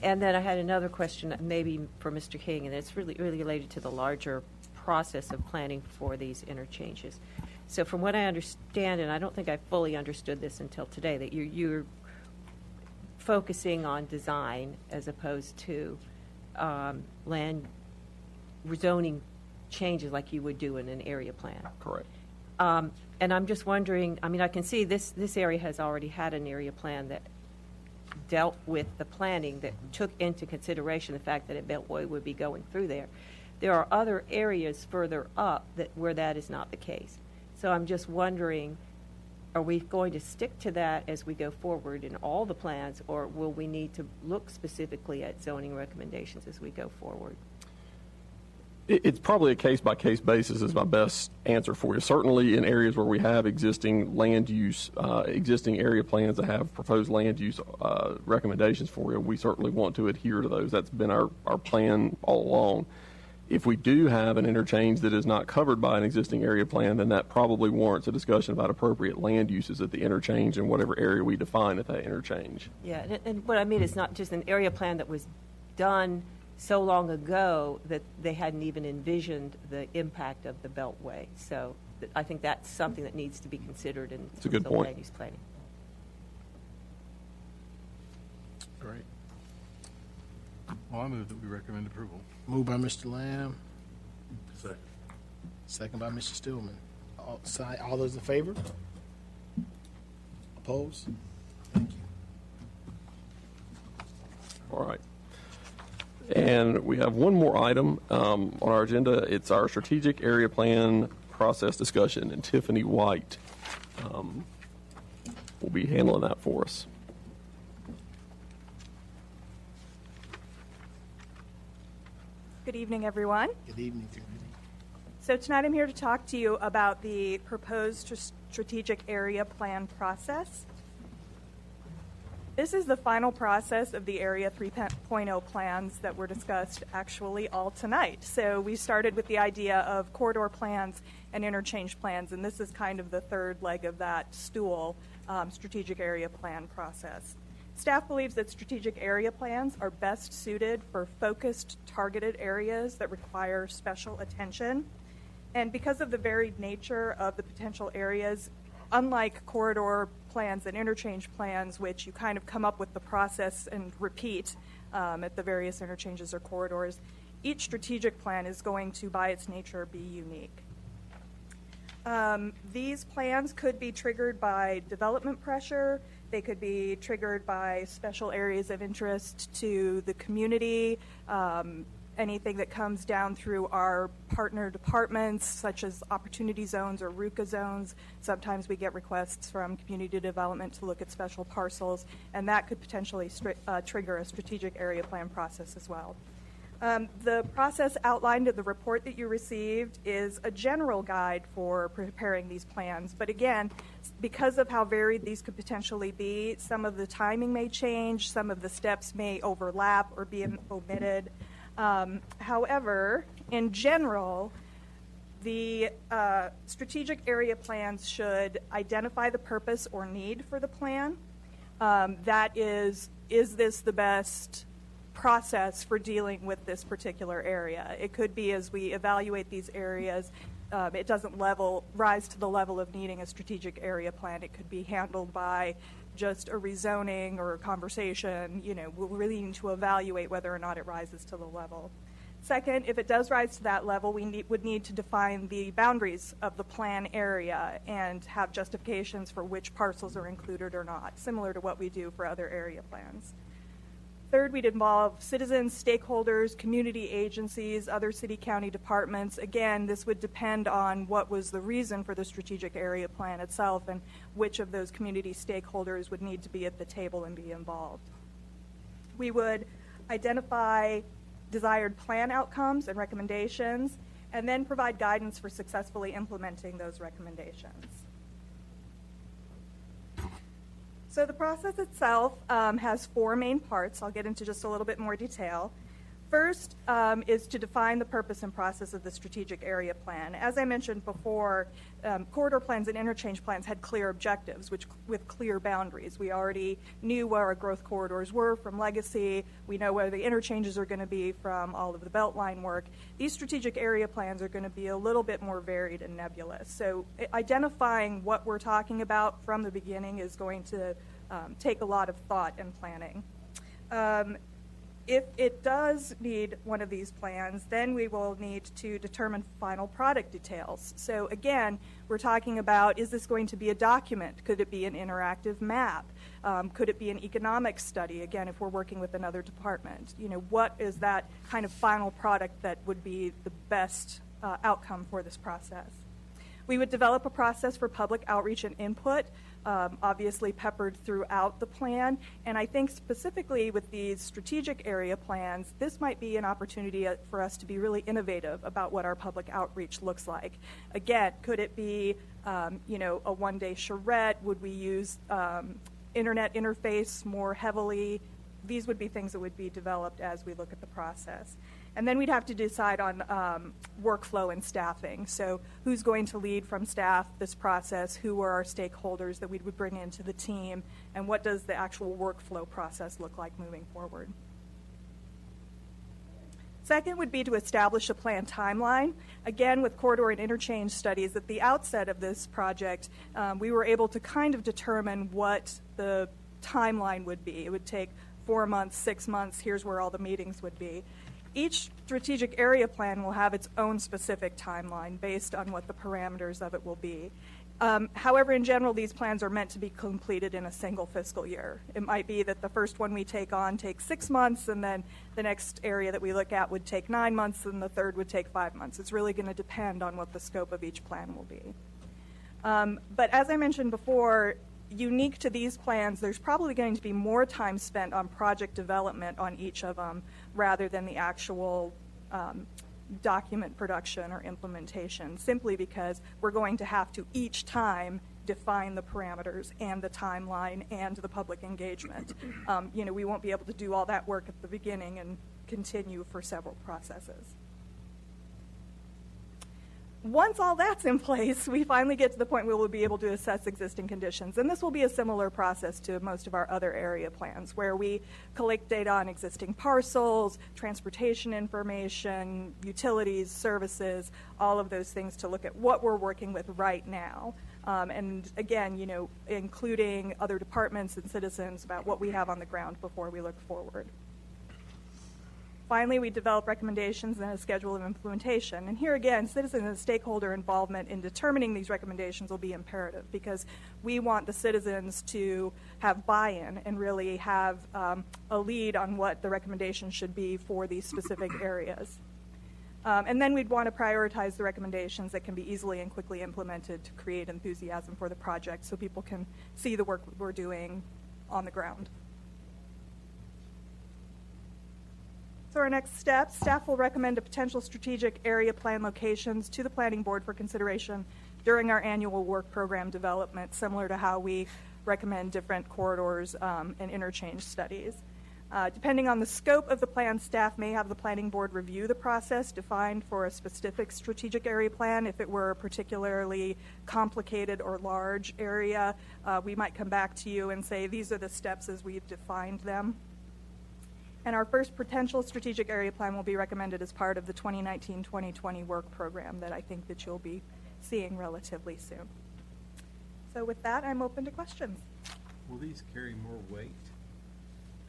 And then I had another question, maybe for Mr. King, and it's really related to the larger process of planning for these interchanges. So from what I understand, and I don't think I fully understood this until today, that you're focusing on design as opposed to land rezoning changes like you would do in an area plan. Correct. And I'm just wondering, I mean, I can see this area has already had an area plan that dealt with the planning that took into consideration the fact that a beltway would be going through there. There are other areas further up where that is not the case. So I'm just wondering, are we going to stick to that as we go forward in all the plans, or will we need to look specifically at zoning recommendations as we go forward? It's probably a case-by-case basis is my best answer for you. Certainly in areas where we have existing land use, existing area plans that have proposed land use recommendations for you, we certainly want to adhere to those. That's been our plan all along. If we do have an interchange that is not covered by an existing area plan, then that probably warrants a discussion about appropriate land uses at the interchange in whatever area we define at that interchange. Yeah, and what I mean is not just an area plan that was done so long ago that they hadn't even envisioned the impact of the Beltway. So I think that's something that needs to be considered in It's a good the point. land use planning. Great. Well, I move that we recommend approval. Moved by Mr. Lamb, Second. second by Mr. Stillman. All those in favor? Opposed? Thank you. All right. And we have one more item on our agenda. It's our strategic area plan process discussion, and Tiffany White will be handling that for us. Good evening, everyone. Good evening, Tiffany. So tonight I'm here to talk to you about the proposed strategic area plan process. This is the final process of the Area 3.0 plans that were discussed actually all tonight. So we started with the idea of corridor plans and interchange plans, and this is kind of the third leg of that stool, strategic area plan process. Staff believes that strategic area plans are best suited for focused, targeted areas that require special attention. And because of the varied nature of the potential areas, unlike corridor plans and interchange plans, which you kind of come up with the process and repeat at the various interchanges or corridors, each strategic plan is going to, by its nature, be unique. These plans could be triggered by development pressure. They could be triggered by special areas of interest to the community, anything that comes down through our partner departments, such as opportunity zones or RUCA zones. Sometimes we get requests from community development to look at special parcels, and that could potentially trigger a strategic area plan process as well. The process outlined in the report that you received is a general guide for preparing these plans. But again, because of how varied these could potentially be, some of the timing may change, some of the steps may overlap or be omitted. However, in general, the strategic area plans should identify the purpose or need for the plan. That is this the best process for dealing with this particular area? It could be, as we evaluate these areas, it doesn't rise to the level of needing a strategic area plan. It could be handled by just a rezoning or a conversation. We'll really need to evaluate whether or not it rises to the level. Second, if it does rise to that level, we would need to define the boundaries of the plan area and have justifications for which parcels are included or not, similar to what we do for other area plans. Third, we'd involve citizens, stakeholders, community agencies, other city county departments. Again, this would depend on what was the reason for the strategic area plan itself and which of those community stakeholders would need to be at the table and be involved. We would identify desired plan outcomes and recommendations, and then provide guidance for successfully implementing those recommendations. So the process itself has four main parts. I'll get into just a little bit more detail. First is to define the purpose and process of the strategic area plan. As I mentioned before, corridor plans and interchange plans had clear objectives with clear boundaries. We already knew where our growth corridors were from legacy. We know where the interchanges are going to be from all of the Beltline work. These strategic area plans are going to be a little bit more varied and nebulous. So identifying what we're talking about from the beginning is going to take a lot of thought and planning. If it does need one of these plans, then we will need to determine final product details. So again, we're talking about, is this going to be a document? Could it be an interactive map? Could it be an economic study? Again, if we're working with another department, what is that kind of final product that would be the best outcome for this process? We would develop a process for public outreach and input, obviously peppered throughout the plan. And I think specifically with these strategic area plans, this might be an opportunity for us to be really innovative about what our public outreach looks like. Again, could it be, a one-day charrette? Would we use internet interface more heavily? These would be things that would be developed as we look at the process. And then we'd have to decide on workflow and staffing. So who's going to lead from staff this process? Who are our stakeholders that we would bring into the team? And what does the actual workflow process look like moving forward? Second would be to establish a planned timeline. Again, with corridor and interchange studies, at the outset of this project, we were able to kind of determine what the timeline would be. It would take 4 months, 6 months, here's where all the meetings would be. Each strategic area plan will have its own specific timeline based on what the parameters of it will be. However, in general, these plans are meant to be completed in a single fiscal year. It might be that the first one we take on takes 6 months, and then the next area that we look at would take 9 months, and the third would take 5 months. It's really going to depend on what the scope of each plan will be. But as I mentioned before, unique to these plans, there's probably going to be more time spent on project development on each of them rather than the actual document production or implementation, simply because we're going to have to each time define the parameters and the timeline and the public engagement. We won't be able to do all that work at the beginning and continue for several processes. Once all that's in place, we finally get to the point where we'll be able to assess existing conditions. And this will be a similar process to most of our other area plans, where we collect data on existing parcels, transportation information, utilities, services, all of those things to look at what we're working with right now. And again, including other departments and citizens about what we have on the ground before we look forward. Finally, we develop recommendations and a schedule of implementation. And here again, citizen and stakeholder involvement in determining these recommendations will be imperative, because we want the citizens to have buy-in and really have a lead on what the recommendations should be for these specific areas. And then we'd want to prioritize the recommendations that can be easily and quickly implemented to create enthusiasm for the project so people can see the work we're doing on the ground. So our next step, staff will recommend a potential strategic area plan locations to the planning board for consideration during our annual work program development, similar to how we recommend different corridors and interchange studies. Depending on the scope of the plan, staff may have the planning board review the process defined for a specific strategic area plan. If it were a particularly complicated or large area, we might come back to you and say, these are the steps as we've defined them. And our first potential strategic area plan will be recommended as part of the 2019-2020 work program that I think that you'll be seeing relatively soon. So with that, I'm open to questions. Will these carry more weight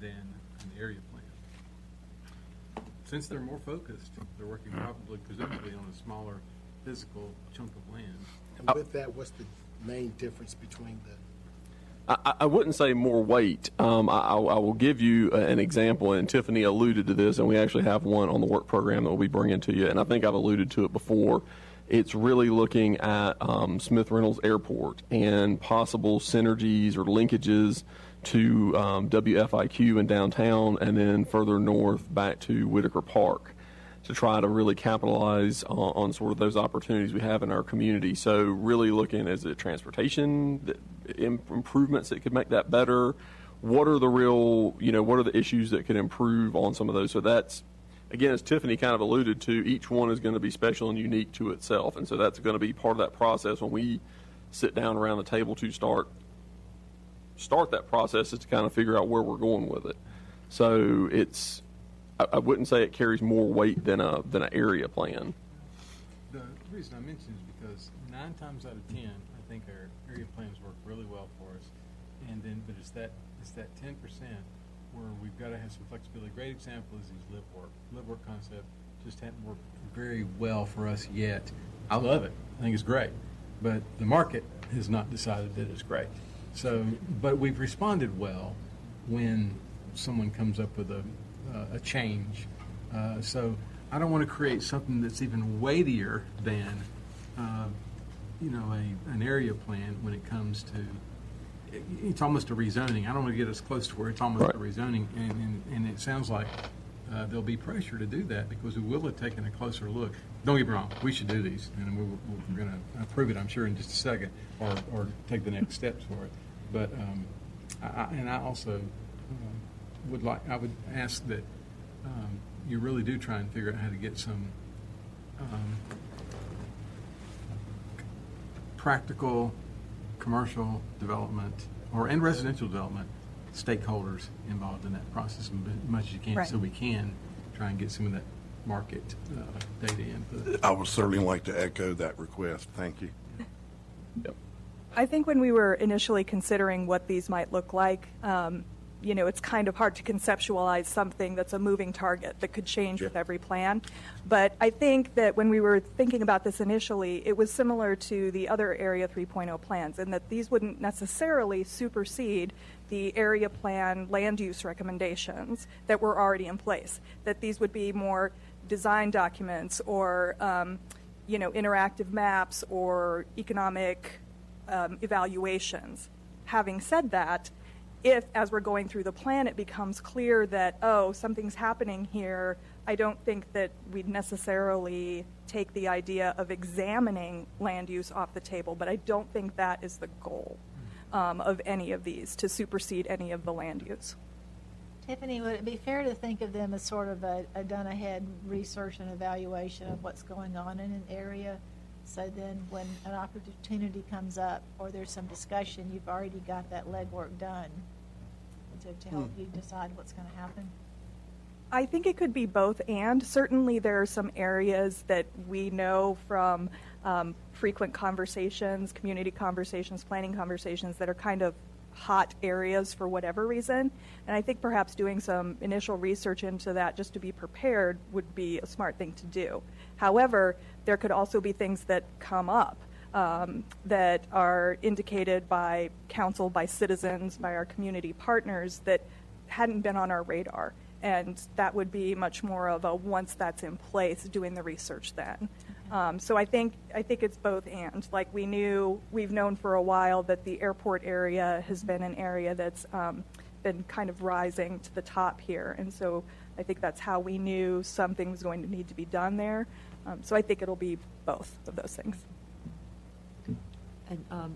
than an area plan? Since they're more focused, they're working probably, presumably, on a smaller physical chunk of land. And with that, what's the main difference between the... I wouldn't say more weight. I will give you an example, and Tiffany alluded to this, and we actually have one on the work program that we'll be bringing to you, and I think I've alluded to it before. It's really looking at Smith Reynolds Airport and possible synergies or linkages to WFIQ in downtown and then further north back to Whitaker Park, to try to really capitalize on sort of those opportunities we have in our community. So really looking at transportation improvements that could make that better. What are the real, what are the issues that could improve on some of those? So that's, again, as Tiffany kind of alluded to, each one is going to be special and unique to itself. And so that's going to be part of that process when we sit down around the table to start that process, is to kind of figure out where we're going with it. So it's, I wouldn't say it carries more weight than an area plan. The reason I mention is because 9 times out of 10, I think our area plans work really well for us, but it's that 10% where we've got to have some flexibility. A great example is these live work concept just hadn't worked very well for us yet. I love it. I think it's great. But the market has not decided that it's great. So, but we've responded well when someone comes up with a change. So I don't want to create something that's even weightier than, an area plan when it comes to, it's almost a rezoning. I don't want to get us close to where it's almost a rezoning, and it sounds like there'll be pressure to do that because we will have taken a closer look. Don't get me wrong, we should do these, and we're going to approve it, I'm sure, in just a second, or take the next steps for it. But I also I would ask that you really do try and figure out how to get some practical commercial development and residential development stakeholders involved in that process as much as you can, so we can try and get some of that market data input. I would certainly like to echo that request. Thank you. Yep. I think when we were initially considering what these might look like, it's kind of hard to conceptualize something that's a moving target that could change with every plan. But I think that when we were thinking about this initially, it was similar to the other Area 3.0 plans in that these wouldn't necessarily supersede the area plan land use recommendations that were already in place, that these would be more design documents or interactive maps or economic evaluations. Having said that, if, as we're going through the plan, it becomes clear that, something's happening here, I don't think that we'd necessarily take the idea of examining land use off the table, but I don't think that is the goal of any of these, to supersede any of the land use. Tiffany, would it be fair to think of them as sort of a done-ahead research and evaluation of what's going on in an area? So then when an opportunity comes up or there's some discussion, you've already got that legwork done to help you decide what's going to happen? I think it could be both, and certainly there are some areas that we know from frequent conversations, community conversations, planning conversations that are kind of hot areas for whatever reason. And I think perhaps doing some initial research into that just to be prepared would be a smart thing to do. However, there could also be things that come up that are indicated by council, by citizens, by our community partners that hadn't been on our radar. And that would be much more of a once that's in place, doing the research then. So I think it's both and. Like we've known for a while that the airport area has been an area that's been kind of rising to the top here. And so I think that's how we knew something was going to need to be done there. So I think it'll be both of those things. And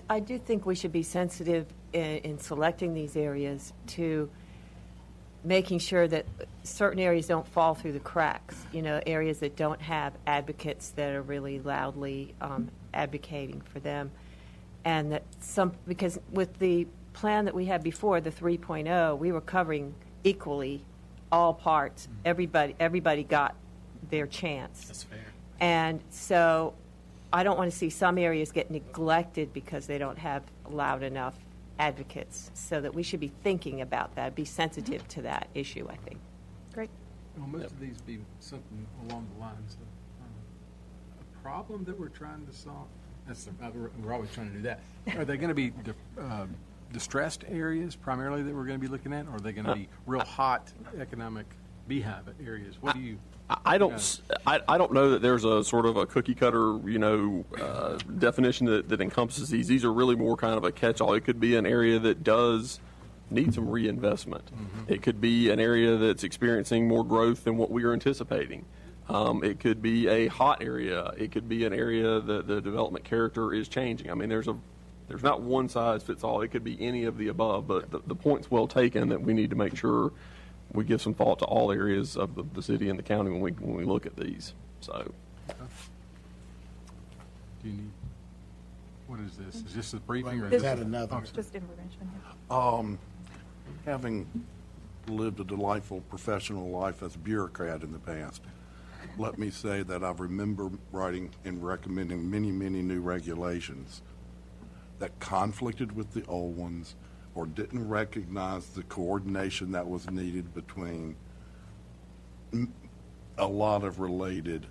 I do think we should be sensitive in selecting these areas to making sure that certain areas don't fall through the cracks, areas that don't have advocates that are really loudly advocating for them. And that because with the plan that we had before, the 3.0, we were covering equally all parts. Everybody got their chance. That's fair. And so I don't want to see some areas get neglected because they don't have loud enough advocates, so that we should be thinking about that, be sensitive to that issue, I think. Great. Well, most of these be something along the lines of a problem that we're trying to solve. We're always trying to do that. Are they going to be distressed areas primarily that we're going to be looking at, or are they going to be real hot economic beehive areas? What do you? I don't know that there's a sort of a cookie cutter, definition that encompasses these. These are really more kind of a catch-all. It could be an area that does need some reinvestment. Mm-hmm. It could be an area that's experiencing more growth than what we are anticipating. It could be a hot area. It could be an area that the development character is changing. I mean, there's not one size fits all. It could be any of the above, but the point's well taken that we need to make sure we give some thought to all areas of the city and the county when we look at these. So, do you need? What is this? Is this a briefing or is that another? Just information. Having lived a delightful professional life as a bureaucrat in the past, let me say that I remember writing and recommending many, many new regulations that conflicted with the old ones or didn't recognize the coordination that was needed between a lot of related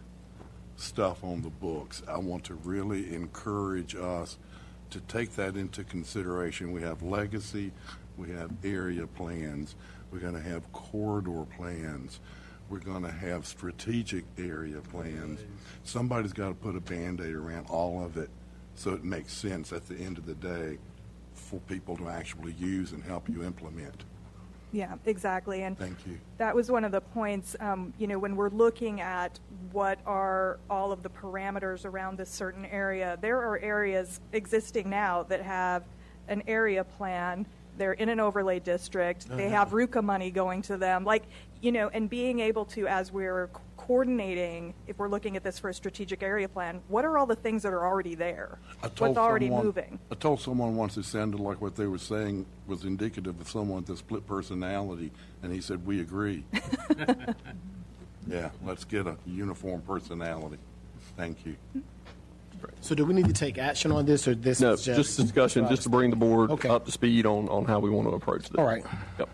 stuff on the books. I want to really encourage us to take that into consideration. We have legacy, we have area plans, we're going to have corridor plans, we're going to have strategic area plans. Somebody's got to put a Band-Aid around all of it so it makes sense at the end of the day for people to actually use and help you implement. Yeah, exactly. And thank you. That was one of the points, when we're looking at what are all of the parameters around this certain area, there are areas existing now that have an area plan. They're in an overlay district. They have RUCA money going to them. And being able to, as we're coordinating, if we're looking at this for a strategic area plan, what are all the things that are already there? What's already moving? I told someone once it sounded like what they were saying was indicative of someone with a split personality, and he said, "We agree." Yeah, let's get a uniform personality. Thank you. So do we need to take action on this, or this No, is just discussion, just to bring the board up to speed on how we want to approach this. All right. Yep.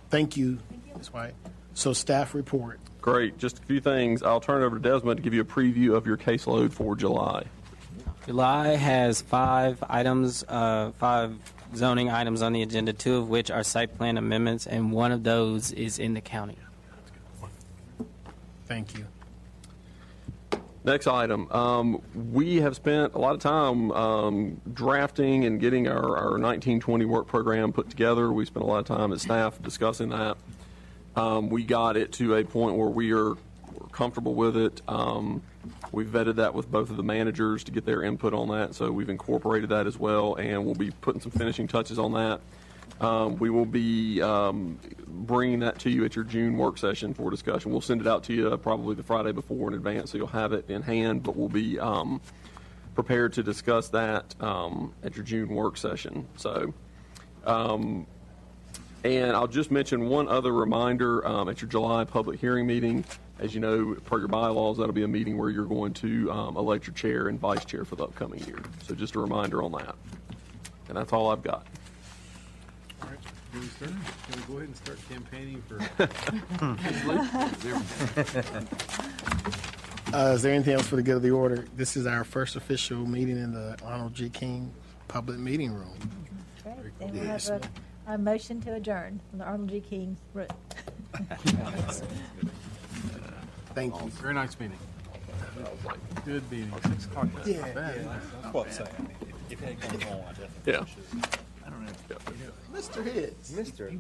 Thank you, Ms. White. So staff report. Great. Just a few things. I'll turn it over to Desmond to give you a preview of your caseload for July. July has 5 items, 5 zoning items on the agenda, 2 of which are site plan amendments, and 1 of those is in the county. Thank you. Next item. We have spent a lot of time drafting and getting our 1920 work program put together. We spent a lot of time as staff discussing that. We got it to a point where we're comfortable with it. We've vetted that with both of the managers to get their input on that, so we've incorporated that as well, and we'll be putting some finishing touches on that. We will be bringing that to you at your June work session for discussion. We'll send it out to you probably the Friday before in advance, so you'll have it in hand, but we'll be prepared to discuss that at your June work session. So, and I'll just mention one other reminder at your July public hearing meeting. As you know, per your bylaws, that'll be a meeting where you're going to elect your chair and vice chair for the upcoming year. So just a reminder on that. And that's all I've got. All right. Can we go ahead and start campaigning for? Is there anything else for the good of the order? This is our first official meeting in the Arnold G. King public meeting room. Okay, then we have a motion to adjourn from the Arnold G. King room. Thank you. Very nice meeting. Good meeting. 6 o'clock. Yeah. Well, say, I mean, if it ain't going on, I definitely. Yeah. I don't know. Mr. Hicks. Mr.